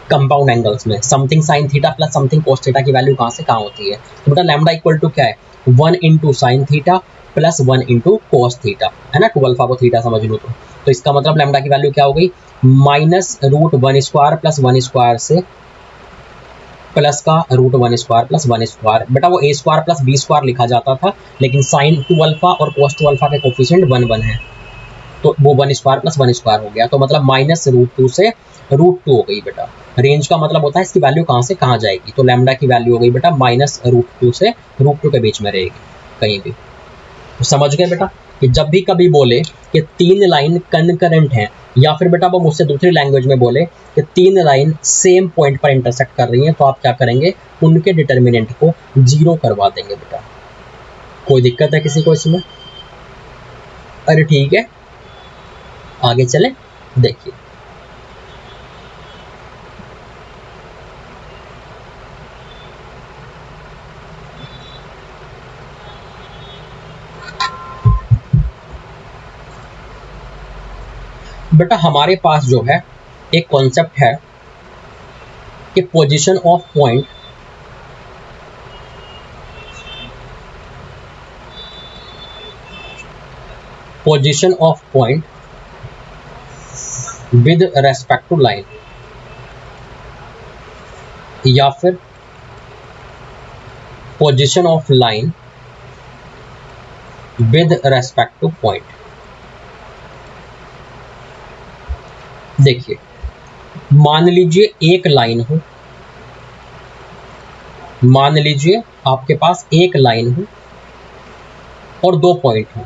कंपाउंड एंगल्स में something sign theta plus something कोस थीटा की वैल्यू कहाँ से कहाँ होती है। तो बेटा लैम्डा इक्वल टू क्या है, 1 into sine theta plus 1 into cos theta, है ना, 2 अल्फा को थीटा समझ लो। तो इसका मतलब लैम्डा की वैल्यू क्या हो गई, minus root 1 square plus 1 square से प्लस का रूट 1 स्क्वायर प्लस 1 स्क्वायर। बेटा वो A square plus B square लिखा जाता था, लेकिन साइन 2 अल्फा और कोस 2 अल्फा के कोफिशिएंट 1 1 है, तो वो 1 स्क्वायर प्लस 1 स्क्वायर हो गया, तो मतलब माइनस रूट 2 से रूट 2 हो गई बेटा। रेंज का मतलब होता है इसकी वैल्यू कहाँ से कहाँ जाएगी, तो लैम्डा की वैल्यू हो गई बेटा माइनस रूट 2 से रूट 2 के बीच में रहेगी कहीं भी। तो समझ गए बेटा कि जब भी कभी बोले कि 3 लाइन कनकरेंट हैं, या फिर बेटा वो मुझसे दूसरी लैंग्वेज में बोले कि 3 लाइन सेम पॉइंट पर इंटरसेक्ट कर रही हैं, तो आप क्या करेंगे, उनके डिटर्मिनेंट को 0 करवा देंगे बेटा। कोई दिक्कत है किसी को इसमें? अरे ठीक है, आगे चले। देखिए बेटा, हमारे पास जो है एक कॉन्सेप्ट है कि position of point with respect to line, या फिर position of line with respect to point. देखिए मान लीजिए एक लाइन हो, मान लीजिए आपके पास एक लाइन हो और 2 पॉइंट हो,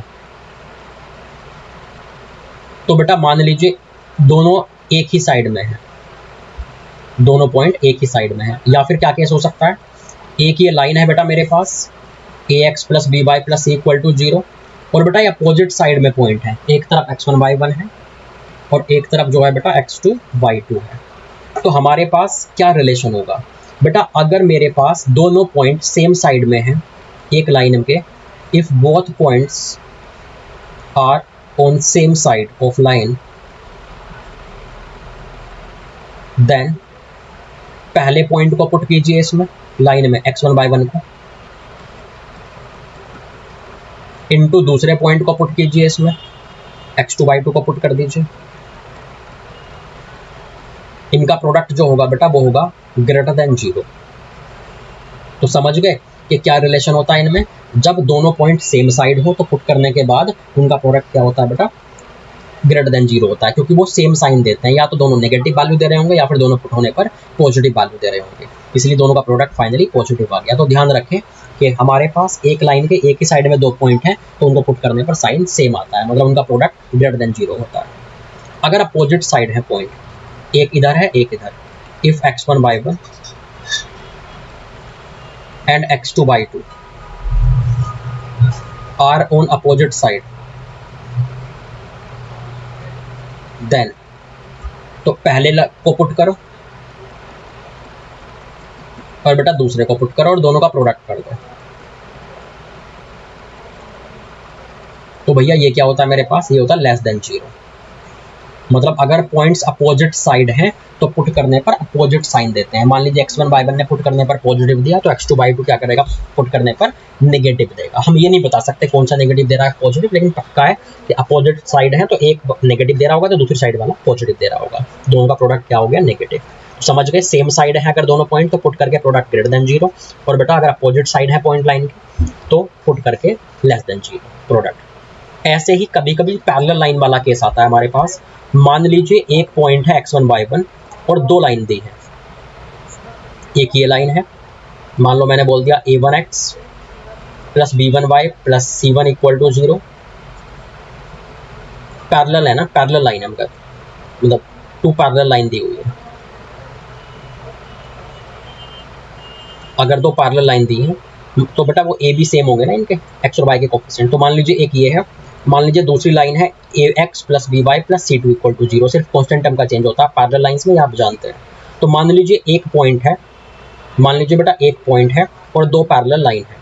तो बेटा मान लीजिए दोनों एक ही साइड में है, दोनों पॉइंट एक ही साइड में है। या फिर क्या केस हो सकता है, एक ये लाइन है बेटा मेरे पास ax plus B y plus equal to 0, और बेटा ये अपोजिट साइड में पॉइंट है, एक तरफ x1 y1 है और एक तरफ जो है बेटा x2 y2 है। तो हमारे पास क्या रिलेशन होगा बेटा, अगर मेरे पास दोनों पॉइंट सेम साइड में हैं एक लाइन के, if both points are on same side of line, then पहले पॉइंट को पुट कीजिए इसमें लाइन में x1/1 को, इनटू दूसरे पॉइंट को पुट कीजिए इसमें x2/2 को पुट कर दीजिए। इनका प्रोडक्ट जो होगा बेटा वो होगा ग्रेटर देन 0। तो समझ गए कि क्या रिलेशन होता है इनमें, जब दोनों पॉइंट सेम साइड हो तो पुट करने के बाद उनका प्रोडक्ट क्या होता है बेटा, ग्रेटर देन 0 होता है, क्योंकि वो सेम साइन देते हैं, या तो दोनों नेगेटिव वैल्यू दे रहे होंगे या फिर दोनों पुट होने पर पॉजिटिव वैल्यू दे रहे होंगे, इसलिए दोनों का प्रोडक्ट फाइनली पॉजिटिव आ गया। तो ध्यान रखें कि हमारे पास एक लाइन के एक ही साइड में दो पॉइंट हैं तो उनको पुट करने पर साइन सेम आता है, मतलब उनका प्रोडक्ट ग्रेटर देन 0 होता है। अगर अपोजिट साइड है पॉइंट, एक इधर है एक इधर, if x1/1 and x2/2 are on opposite side, then तो पहले को पुट करो और बेटा दूसरे को पुट करो और दोनों का प्रोडक्ट कर दो। तो भैया ये क्या होता है मेरे पास, ये होता है लेस देन 0। मतलब अगर पॉइंट्स अपोजिट साइड हैं तो पुट करने पर अपोजिट साइन देते हैं। मान लीजिए x1/1 ने पुट करने पर पॉजिटिव दिया तो x2/2 क्या करेगा, पुट करने पर नेगेटिव देगा। हम ये नहीं बता सकते कौन सा नेगेटिव दे रहा है पॉजिटिव, लेकिन पक्का है कि अपोजिट साइड है तो एक नेगेटिव दे रहा होगा तो दूसरी साइड वाला पॉजिटिव दे रहा होगा, दोनों का प्रोडक्ट क्या हो गया, नेगेटिव। समझ गए, सेम साइड है अगर दोनों पॉइंट तो पुट करके प्रोडक्ट ग्रेटर देन 0, और बेटा अगर अपोजिट साइड है पॉइंट लाइन की तो पुट करके लेस देन 0 प्रोडक्ट। ऐसे ही कभी कभी पैरेलल लाइन वाला केस आता है हमारे पास। मान लीजिए एक पॉइंट है x1/1 और दो लाइन दी है, एक ये लाइन है, मान लो मैंने बोल दिया a1x plus b1y plus c1 = 0। Parallel है ना, पैरेलल लाइन है, मतलब टू पैरेलल लाइन दी हुई है। अगर दो पैरेलल लाइन दी है तो बेटा वो a भी सेम होंगे ना इनके x और y के कोफिशिएंट। तो मान लीजिए एक ये है, मान लीजिए दूसरी लाइन है ax plus by plus c2 = 0। सिर्फ कांस्टेंट टर्म का चेंज होता है पैरेलल लाइंस में, आप जानते हैं। तो मान लीजिए एक पॉइंट है, मान लीजिए बेटा एक पॉइंट है और दो पैरेलल लाइन है,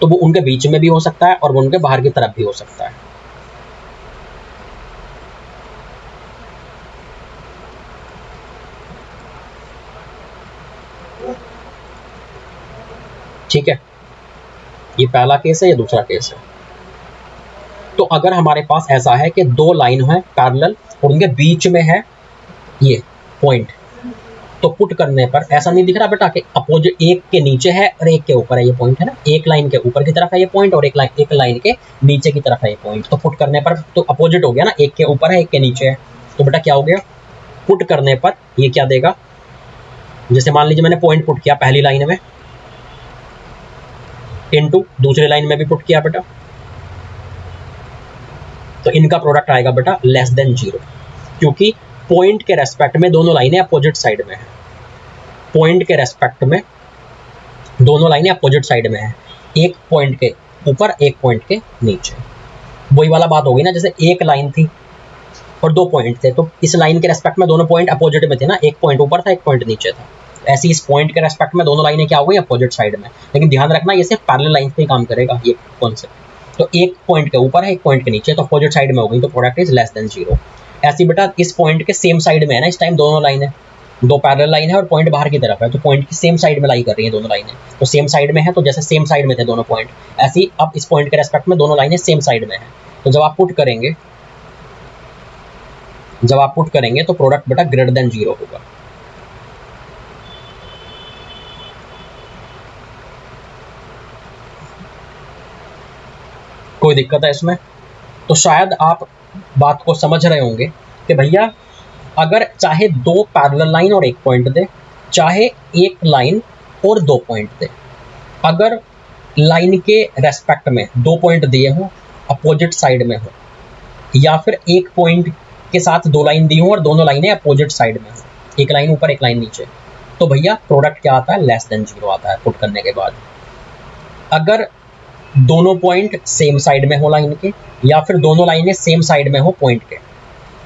तो वो उनके बीच में भी हो सकता है और वो उनके बाहर की तरफ भी हो सकता है। ठीक है, ये पहला केस है, ये दूसरा केस है। तो अगर हमारे पास ऐसा है कि दो लाइन है पैरेलल और उनके बीच में है ये पॉइंट, तो पुट करने पर ऐसा नहीं दिख रहा बेटा कि अपोजिट एक के नीचे है और एक के ऊपर है, ये पॉइंट है ना, एक लाइन के ऊपर की तरफ है ये पॉइंट और एक लाइन के नीचे की तरफ है ये पॉइंट। तो पुट करने पर तो अपोजिट हो गया ना, एक के ऊपर है एक के नीचे है, तो बेटा क्या हो गया, पुट करने पर ये क्या देगा, जैसे मान लीजिए मैंने पॉइंट पुट किया पहली लाइन में इनटू दूसरी लाइन में भी पुट किया बेटा, तो इनका प्रोडक्ट आएगा बेटा लेस देन 0, क्योंकि पॉइंट के रेस्पेक्ट में दोनों लाइनें अपोजिट साइड में है। पॉइंट के रेस्पेक्ट में दोनों लाइनें अपोजिट साइड में है, एक पॉइंट के ऊपर एक पॉइंट के नीचे। वही वाला बात होगी ना, जैसे एक लाइन थी और दो पॉइंट थे, तो इस लाइन के रेस्पेक्ट में दोनों पॉइंट अपोजिट में थे ना, एक पॉइंट ऊपर था एक पॉइंट नीचे था। ऐसे इस पॉइंट के रेस्पेक्ट में दोनों लाइनें क्या हो गई, अपोजिट साइड में। लेकिन ध्यान रखना ये सिर्फ पैरेलल लाइन पे ही काम करेगा ये कॉन्सेप्ट। तो एक पॉइंट के ऊपर है एक पॉइंट के नीचे, तो अपोजिट साइड में हो गई, तो प्रोडक्ट इज लेस देन 0। ऐसी बेटा इस पॉइंट के सेम साइड में है ना, इस टाइम दोनों लाइन है, दो पैरेलल लाइन है और पॉइंट बाहर की तरफ है, तो पॉइंट की सेम साइड में लाई कर रही है दोनों लाइनें, तो सेम साइड में है, तो जैसे सेम साइड में थे दोनों पॉइंट, ऐसे ही अब इस पॉइंट के रेस्पेक्ट में दोनों लाइनें सेम साइड में है। तो जब आप पुट करेंगे तो प्रोडक्ट बेटा ग्रेटर देन 0 होगा। कोई दिक्कत है इसमें? तो शायद आप बात को समझ रहे होंगे कि भैया अगर चाहे दो पैरेलल लाइन और एक पॉइंट दे, चाहे एक लाइन और दो पॉइंट दे, अगर लाइन के रेस्पेक्ट में दो पॉइंट दिए हो अपोजिट साइड में हो, या फिर एक पॉइंट के साथ दो लाइन दी हो और दोनों लाइनें अपोजिट साइड में हो, एक लाइन ऊपर एक लाइन नीचे, तो भैया प्रोडक्ट क्या आता है, लेस देन 0 आता है पुट करने के बाद। अगर दोनों पॉइंट सेम साइड में हो लाइन के, या फिर दोनों लाइनें सेम साइड में हो पॉइंट के,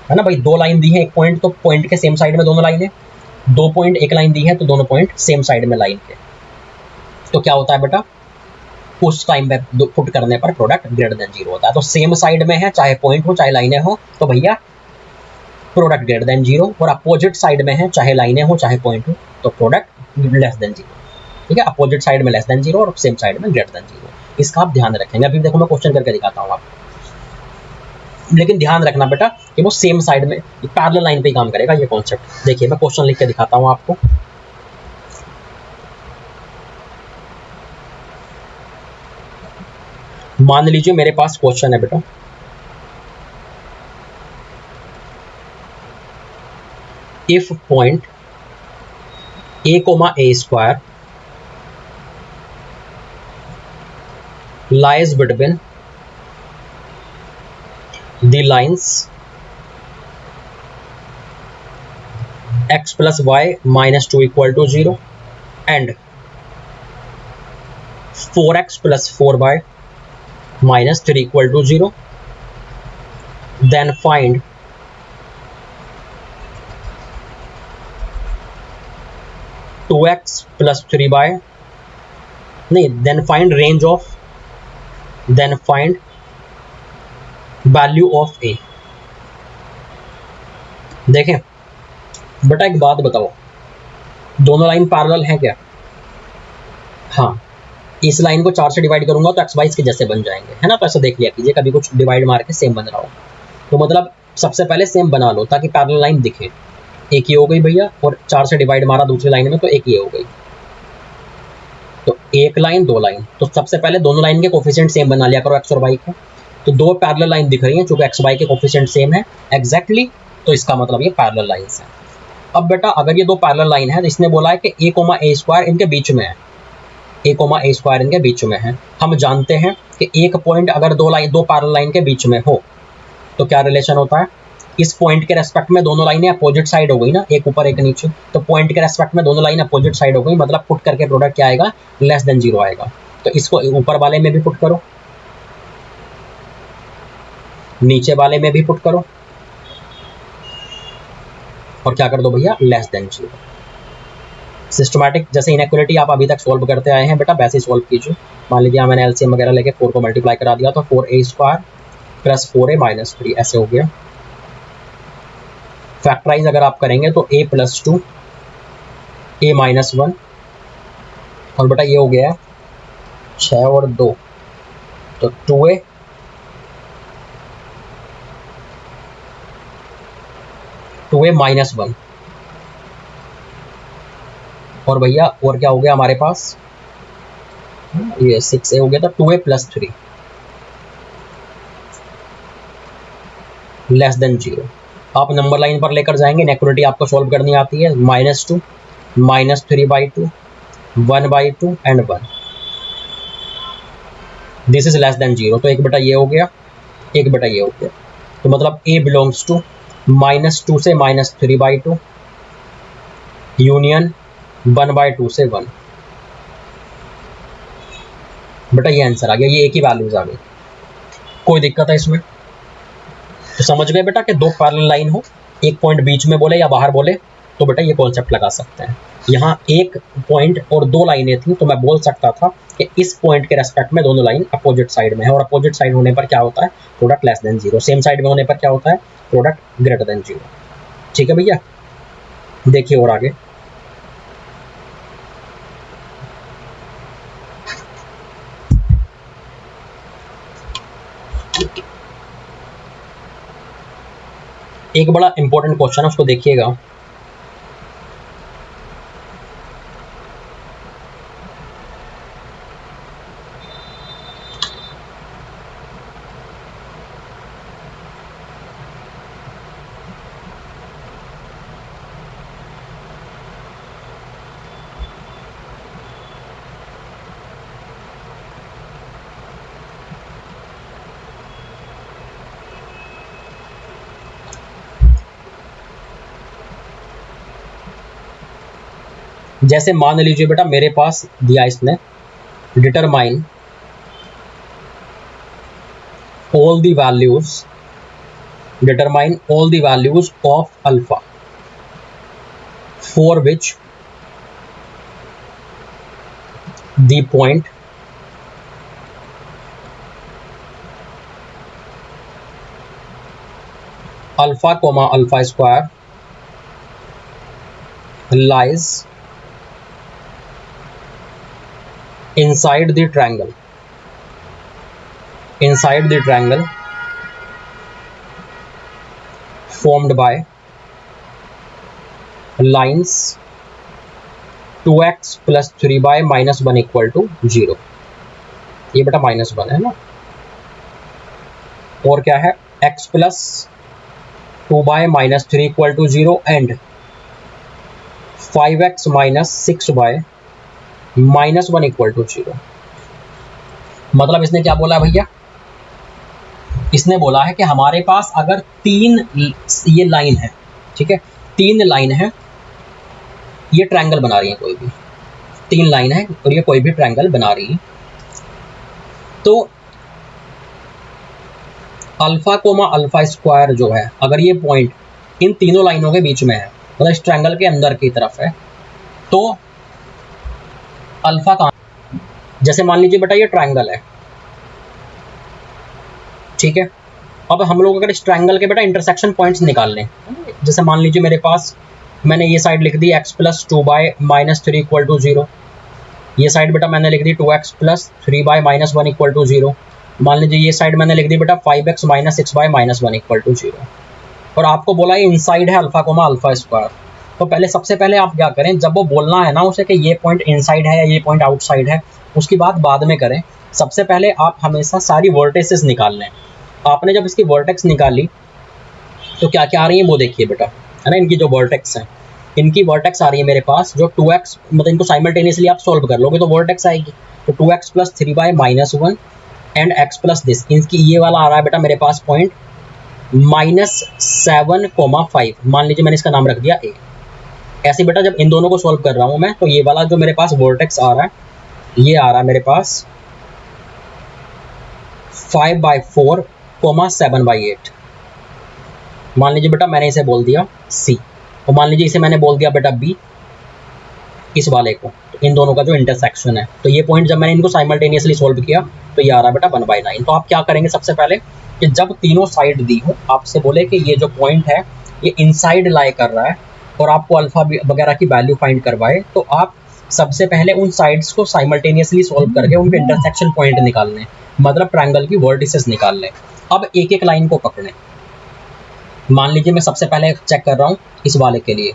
है ना भाई, दो लाइन दी है एक पॉइंट, तो पॉइंट के सेम साइड में दोनों लाइनें, दो पॉइंट एक लाइन दी है तो दोनों पॉइंट सेम साइड में लाइन के, तो क्या होता है बेटा, उस टाइम पे पुट करने पर प्रोडक्ट ग्रेटर देन जीरो होता है। तो सेम साइड में है, चाहे पॉइंट हो चाहे लाइनें हो, तो भैया प्रोडक्ट ग्रेटर देन जीरो, और अपोजिट साइड में है, चाहे लाइनें हो चाहे पॉइंट हो, तो प्रोडक्ट लेस देन जीरो। ठीक है, अपोजिट साइड में लेस देन जीरो और सेम साइड में ग्रेटर देन जीरो, इसका आप ध्यान रखेंगे। अभी देखो मैं क्वेश्चन करके दिखाता हूँ आपको, लेकिन ध्यान रखना बेटा कि वो सेम साइड में पैरेलल लाइन पे ही काम करेगा ये कॉन्सेप्ट। देखिए मैं क्वेश्चन लिख के दिखाता हूँ आपको। मान लीजिए मेरे पास क्वेश्चन है बेटा, if point a, a square lies between the lines x plus y minus 2 equal to 0 and 4x plus 4y minus 3 equal to 0, then find two x plus three by नहीं, then find range of, then find value of A. देखें बेटा एक बात बताओ, दोनों line parallel हैं क्या? हाँ, इस लाइन को 4 से डिवाइड करूंगा तो एक्स वाई इसके जैसे बन जाएंगे, है ना। तो ऐसा देख लिया कीजिए, कभी कुछ डिवाइड मार के सेम बन रहा हो तो मतलब सबसे पहले सेम बना लो ताकि पैरेलल लाइन दिखे। एक ही हो गई भैया, और 4 से डिवाइड मारा दूसरी लाइन में तो एक ही हो गई, तो एक लाइन दो लाइन, तो सबसे पहले दोनों लाइन के कोफिशिएंट सेम बना लिया करो एक्स और वाई के। तो दो पैरेलल लाइन दिख रही हैं, चूंकि एक्स वाई के कोफिशिएंट सेम है एग्जैक्टली, तो इसका मतलब ये पैरेलल लाइंस है। अब बेटा अगर ये दो पैरेलल लाइन है तो इसने बोला है कि a, a स्क्वायर इनके बीच में है, a, a स्क्वायर इनके बीच में है। हम जानते हैं कि एक पॉइंट अगर दो पैरेलल लाइन के बीच में हो तो क्या रिलेशन होता है, इस पॉइंट के रेस्पेक्ट में दोनों लाइनें अपोजिट साइड हो गई ना, एक ऊपर एक नीचे, तो पॉइंट के रेस्पेक्ट में दोनों लाइन अपोजिट साइड हो गई, मतलब पुट करके प्रोडक्ट क्या आएगा, लेस देन जीरो आएगा। तो इसको ऊपर वाले में भी पुट करो, नीचे वाले में भी पुट करो, और क्या कर दो भैया, लेस देन जीरो। सिस्टमैटिक जैसे इनइक्वालिटी आप अभी तक सॉल्व करते आए हैं बेटा वैसे ही सॉल्व कीजिए। मान लीजिए मैंने एलसीएम वगैरह लेके 4 को मल्टीप्लाई करा दिया तो 4a square plus 4a minus 3 ऐसे हो गया। फैक्टराइज अगर आप करेंगे तो a प्लस 2 a माइनस 1, और बेटा ये हो गया 6 और 2 तो 2a माइनस 1, और भैया और क्या हो गया हमारे पास, ये 6a हो गया, तो 2a plus 3 less than zero. आप नंबर लाइन पर लेकर जाएंगे, इनइक्वालिटी आपको सॉल्व करनी आती है, -2 -3/2 1/2 and 1, this is less than zero. तो एक बेटा ये हो गया, एक बेटा ये हो गया, तो मतलब a बिलोंग्स टू -2 से -3/2 यूनियन 1/2 से 1। बेटा ये आंसर आ गया, ये एक ही वैल्यूज आ गई। कोई दिक्कत है इसमें? तो समझ गए बेटा कि दो पैरेलल लाइन हो, एक पॉइंट बीच में बोले या बाहर बोले तो बेटा ये कॉन्सेप्ट लगा सकते हैं। यहाँ एक पॉइंट और दो लाइनें थी तो मैं बोल सकता था कि इस पॉइंट के रेस्पेक्ट में दोनों लाइन अपोजिट साइड में है, और अपोजिट साइड होने पर क्या होता है, product less than zero. Same side में होने पर क्या होता है, प्रोडक्ट ग्रेटर देन जीरो। ठीक है भैया, देखिए और आगे। एक बड़ा इंपॉर्टेंट क्वेश्चन है, उसको देखिएगा। जैसे मान लीजिए बेटा मेरे पास दिया इसने, determine all the values of alpha for which the point alpha comma alpha square lies inside the triangle formed by lines 2x plus 3y minus 1 equal to 0। ये बेटा -1 है ना, और क्या है x plus 2y minus 3 equal to 0 and 5x minus 6y minus 1 equal to 0। मतलब इसने क्या बोला भैया, इसने बोला है कि हमारे पास अगर 3 ये लाइन है, ठीक है, 3 लाइन है, ये ट्रायंगल बना रही है, कोई भी 3 लाइन है और ये कोई भी ट्रायंगल बना रही है, तो अल्फा कोमा अल्फा स्क्वायर जो है, अगर ये पॉइंट इन तीनों लाइनों के बीच में है, मतलब इस ट्रायंगल के अंदर की तरफ है, तो अल्फा कहाँ, जैसे मान लीजिए बेटा ये ट्रायंगल है, ठीक है। अब हम लोग अगर इस ट्रायंगल के बेटा इंटरसेक्शन पॉइंट्स निकाल लें, जैसे मान लीजिए मेरे पास, मैंने ये साइड लिख दी x plus 2y minus 3 equal to 0, ये साइड बेटा मैंने लिख दी 2x plus 3y minus 1 equal to 0, मान लीजिए ये साइड मैंने लिख दी बेटा 5x minus 6y minus 1 equal to 0, और आपको बोला ये इनसाइड है अल्फा कोमा अल्फा स्क्वायर। तो पहले सबसे पहले आप क्या करें, जब वो बोलना है ना उसे कि ये पॉइंट इनसाइड है या ये पॉइंट आउटसाइड है, उसकी बात बाद में करें। सबसे पहले आप हमेशा सारी वर्टेसेस निकाल लें। आपने जब इसकी वर्टेक्स निकाली तो क्या क्या आ रही है वो देखिए बेटा, है ना, इनकी जो वर्टेक्स हैं, इनकी वर्टेक्स आ रही है मेरे पास जो 2x, मतलब इनको साइमल्टेनियसली आप सॉल्व कर लोगे तो वर्टेक्स आएगी, तो 2x plus 3y minus 1 and x plus this, इनकी ये वाला आ रहा है बेटा मेरे पास पॉइंट -7,5, मान लीजिए मैंने इसका नाम रख दिया a। ऐसे बेटा जब इन दोनों को सॉल्व कर रहा हूँ मैं, तो ये वाला जो मेरे पास वर्टेक्स आ रहा है, ये आ रहा है मेरे पास 5/4, 7/8। मान लीजिए बेटा मैंने इसे बोल दिया c, और मान लीजिए इसे मैंने बोल दिया बेटा b, इस वाले को, तो इन दोनों का जो इंटरसेक्शन है, तो ये पॉइंट जब मैंने इनको साइमल्टेनियसली सॉल्व किया तो ये आ रहा है बेटा 1/9। तो आप क्या करेंगे, सबसे पहले कि जब तीनों साइड दी हो, आपसे बोले कि ये जो पॉइंट है ये इनसाइड लाई कर रहा है और आपको अल्फा वगैरह की वैल्यू फाइंड करवाए, तो आप सबसे पहले उन साइड्स को साइमल्टेनियसली सॉल्व करके उनके इंटरसेक्शन पॉइंट निकाल लें, मतलब ट्रायंगल की वर्टिसेस निकाल लें। अब एक एक लाइन को पकड़ें। मान लीजिए मैं सबसे पहले चेक कर रहा हूँ इस वाले के लिए,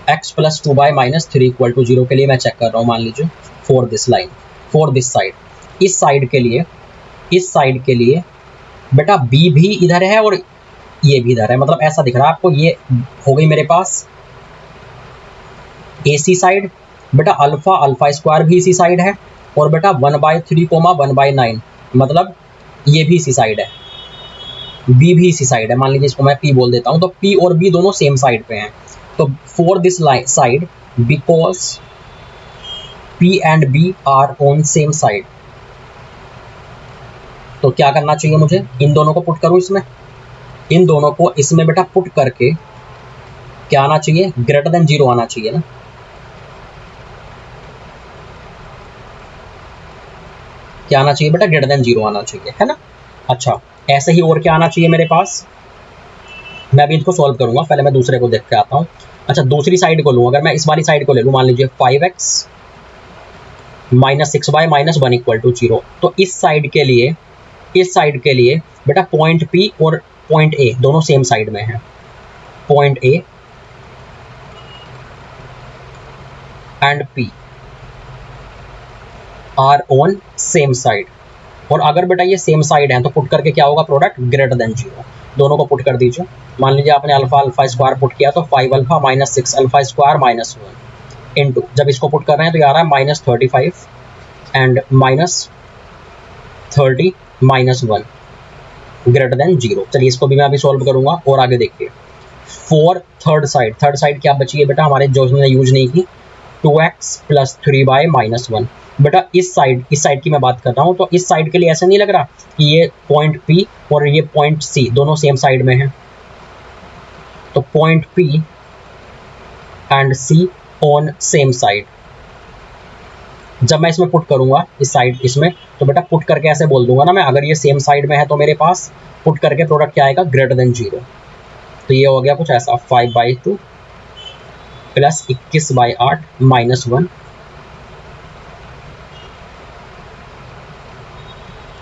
x plus 2y minus 3 equal to 0 के लिए मैं चेक कर रहा हूँ, मान लीजिए for this line, for this side, इस साइड के लिए, इस साइड के लिए बेटा b भी इधर है और ये भी इधर है, मतलब ऐसा दिख रहा है आपको, ये हो गई मेरे पास AC साइड, बेटा अल्फा अल्फा स्क्वायर भी इसी साइड है, और बेटा 1/3 1/9, मतलब ये भी इसी साइड है, b भी इसी साइड है, मान लीजिए इसको मैं p बोल देता हूँ, तो p और b दोनों सेम साइड पे हैं। तो for this side because p and b are on same side, तो क्या करना चाहिए मुझे, इन दोनों को पुट करूँ इसमें, इन दोनों को इसमें बेटा पुट करके क्या आना चाहिए, ग्रेटर देन 0 आना चाहिए ना, क्या आना चाहिए बेटा, ग्रेटर देन 0 आना चाहिए, है ना। अच्छा, ऐसे ही और क्या आना चाहिए मेरे पास, मैं अभी इनको सॉल्व करूंगा, पहले मैं दूसरे को देख के आता हूँ। अच्छा, दूसरी साइड को लूँ, अगर मैं इस वाली साइड को ले लूँ, मान लीजिए 5x minus 6y minus 1 equal to 0, तो इस साइड के लिए, इस साइड के लिए बेटा पॉइंट P और पॉइंट A दोनों सेम साइड में है, point A and P are on same side, और अगर बेटा ये सेम साइड है तो पुट करके क्या होगा, प्रोडक्ट ग्रेटर देन 0, दोनों को पुट कर दीजिए। मान लीजिए आपने अल्फा अल्फा स्क्वायर पुट किया तो 5 alpha minus 6 alpha square minus 1 into, जब इसको पुट कर रहे हैं तो ये आ रहा है -35 एंड -30 माइनस 1 ग्रेटर देन 0। चलिए इसको भी मैं अभी सॉल्व करूंगा, और आगे देखिए फॉर थर्ड साइड क्या बची है बेटा हमारे, जो हमने यूज नहीं की, 2x प्लस 3y माइनस 1, बेटा इस साइड की मैं बात कर रहा हूँ, तो इस साइड के लिए ऐसा नहीं लग रहा कि ये पॉइंट P और ये पॉइंट C दोनों सेम साइड में है, तो point P and C on same side. जब मैं इसमें पुट करूंगा इस साइड इसमें, तो बेटा पुट करके ऐसे बोल दूंगा ना मैं, अगर ये सेम साइड में है तो मेरे पास पुट करके प्रोडक्ट क्या आएगा, ग्रेटर देन 0। तो ये हो गया कुछ ऐसा 5/2 प्लस 21/8 -1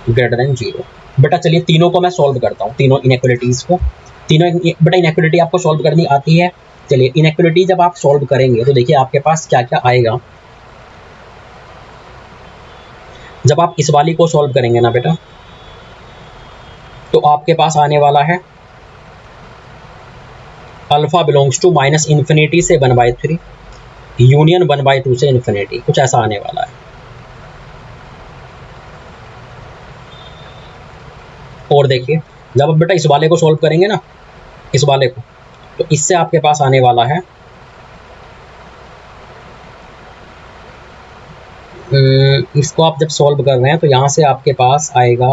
ग्रेटर देन 0। बेटा चलिए तीनों को मैं सॉल्व करता हूँ, तीनों इनइक्वालिटीज को। तीनों बेटा इनइक्वालिटी आपको सॉल्व करनी आती है। चलिए इनइक्वालिटी जब आप सॉल्व करेंगे तो देखिए आपके पास क्या क्या आएगा। जब आप इस वाली को सॉल्व करेंगे ना बेटा, तो आपके पास आने वाला है अल्फा बिलोंग्स टू -∞ से 1/3 यूनियन 1/2 से इन्फिनिटी, कुछ ऐसा आने वाला है। और देखिए जब आप बेटा इस वाले को सॉल्व करेंगे ना, इस वाले को, तो इससे आपके पास आने वाला है इसको आप जब सॉल्व कर रहे हैं तो यहाँ से आपके पास आएगा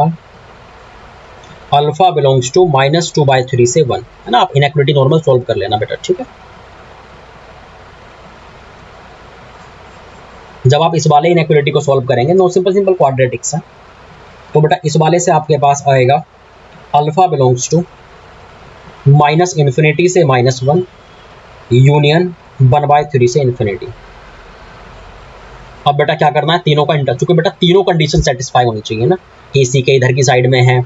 अल्फा बिलोंग्स टू -2/3 से 1, है ना। आप इनइक्वालिटी नॉर्मल सॉल्व कर लेना बेटा, ठीक है। जब आप इस वाले इनइक्वालिटी को सॉल्व करेंगे, नो सिंपल क्वाड्रेटिक्स है, तो बेटा इस वाले से आपके पास आएगा अल्फा बिलोंग्स टू -∞ से -1 यूनियन 1/3 से इन्फिनिटी। अब बेटा क्या करना है, तीनों का इंटर, चूंकि बेटा तीनों कंडीशन सेटिस्फाई होनी चाहिए ना। AC के इधर की साइड में है,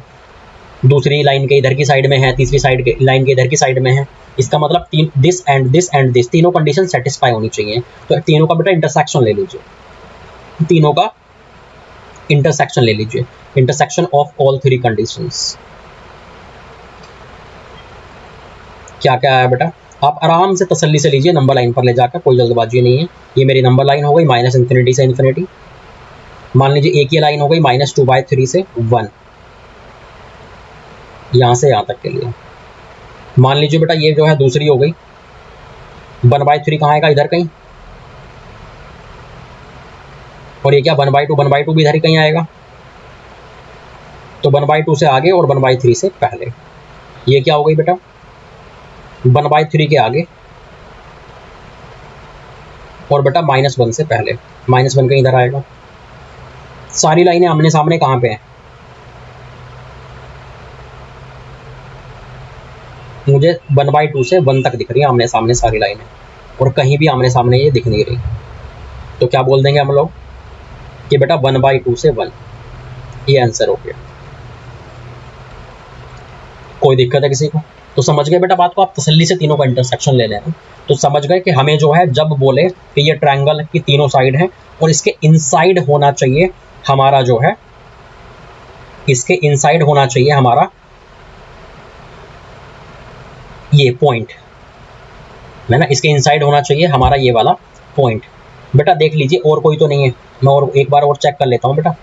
दूसरी लाइन के इधर की साइड में है, तीसरी साइड के लाइन के इधर की साइड में है। इसका मतलब this and this and this, तीनों कंडीशन सेटिस्फाई होनी चाहिए। तो तीनों का बेटा इंटरसेक्शन ले लीजिए, तीनों का इंटरसेक्शन ले लीजिए, इंटरसेक्शन ऑफ ऑल 3 कंडीशंस। क्या क्या है बेटा, आप आराम से तसल्ली से लीजिए, नंबर लाइन पर ले जाकर, कोई जल्दबाजी नहीं है। ये मेरी नंबर लाइन हो गई -∞ से इन्फिनिटी। मान लीजिए एक ये लाइन हो गई -2/3 से 1, यहाँ से यहाँ तक के लिए। मान लीजिए बेटा ये जो है दूसरी हो गई 1/3, कहाँ आएगा, इधर कहीं। और ये क्या 1/2 भी इधर ही कहीं आएगा। तो 1/2 से आगे और 1/3 से पहले। ये क्या हो गई बेटा 1/3 के आगे और बेटा -1 से पहले, -1 कहीं इधर आएगा। सारी लाइनें आमने सामने कहाँ पे हैं, मुझे 1/2 से 1 तक दिख रही है आमने सामने सारी लाइनें, और कहीं भी आमने सामने ये दिख नहीं रही। तो क्या बोल देंगे हम लोग कि बेटा 1/2 से 1, ये आंसर हो गया। कोई दिक्कत है किसी को? तो समझ गए बेटा बात को, आप तसल्ली से तीनों का इंटरसेक्शन ले लेना। तो समझ गए कि हमें जो है जब बोले कि ये ट्रायंगल की तीनों साइड हैं और इसके इनसाइड होना चाहिए हमारा जो है, इसके इनसाइड होना चाहिए हमारा ये पॉइंट, है ना, इसके इनसाइड होना चाहिए हमारा ये वाला पॉइंट। बेटा देख लीजिए और कोई तो नहीं है, मैं और एक बार और चेक कर लेता हूँ बेटा।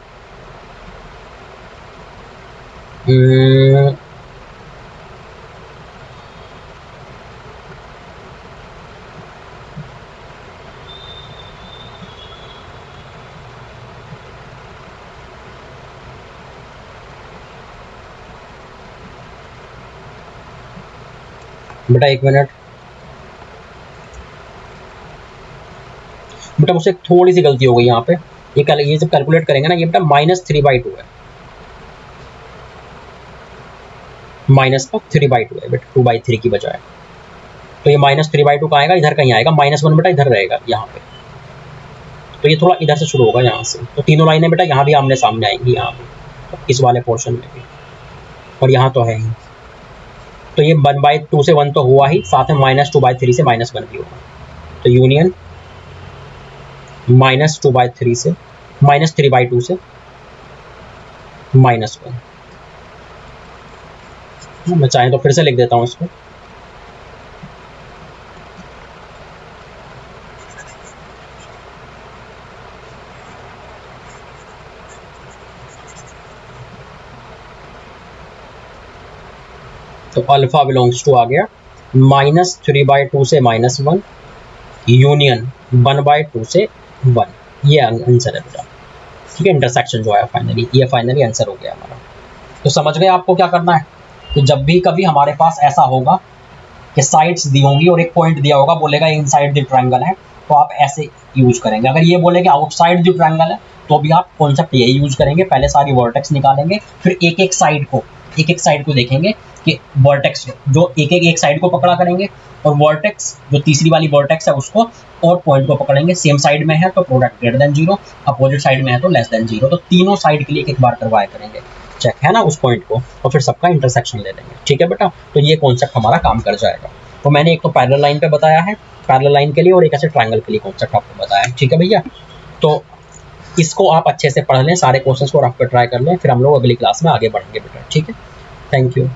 बेटा एक मिनट बेटा, मुझसे थोड़ी सी गलती हो गई यहाँ पे। ये जब कैलकुलेट करेंगे ना, ये बेटा -3/2 है, -3/2 है बेटा, 2/3 की बजाय। तो ये -3/2 कहाँ आएगा, इधर कहीं आएगा। -1 बेटा इधर रहेगा यहाँ पे, तो ये थोड़ा इधर से शुरू होगा यहाँ से। तो तीनों लाइनें बेटा यहाँ भी आमने सामने आएंगी, यहाँ पे तो इस वाले पोर्शन में भी, और यहाँ तो है ही। तो ये 1/2 से 1 तो हुआ ही, साथ में -2/3 से -1 भी होगा। तो यूनियन -2/3 से -3/2 से -1। मैं चाहें तो फिर से लिख देता हूँ इसको। तो अल्फा बिलोंग्स टू आ गया -3/2 से -1 यूनियन 1/2 से 1, ये आंसर है बेटा, ठीक है। इंटरसेक्शन जो है फाइनली, ये फाइनली आंसर हो गया हमारा। तो समझ गए आपको क्या करना है। तो जब भी कभी हमारे पास ऐसा होगा कि साइड्स दी होंगी और एक पॉइंट दिया होगा, बोलेगा इनसाइड द ट्रायंगल है, तो आप ऐसे यूज करेंगे। अगर ये बोले कि आउटसाइड जो ट्रायंगल है तो भी आप कॉन्सेप्ट यही यूज करेंगे, पहले सारी वर्टेक्स निकालेंगे, फिर एक एक साइड को देखेंगे कि वर्टेक्स जो एक साइड को पकड़ा करेंगे, और वर्टेक्स जो तीसरी वाली वर्टेक्स है उसको और पॉइंट को पकड़ेंगे। सेम साइड में है तो product greater than 0, opposite side में है तो लेस देन 0। तो तीनों साइड के लिए एक बार करवाया करेंगे चेक, है ना, उस पॉइंट को, और फिर सबका इंटरसेक्शन ले लेंगे। ठीक है बेटा, तो ये कॉन्सेप्ट हमारा काम कर जाएगा। तो मैंने एक तो पैरेलल लाइन पे बताया है, पैरेलल लाइन के लिए, और एक ऐसे ट्रायंगल के लिए कॉन्सेप्ट आपको बताया है। ठीक है भैया, तो इसको आप अच्छे से पढ़ लें, सारे क्वेश्चंस को रफ पे ट्राई कर लें, फिर हम लोग अगली क्लास में आगे बढ़ेंगे बेटा। ठीक है, थैंक यू।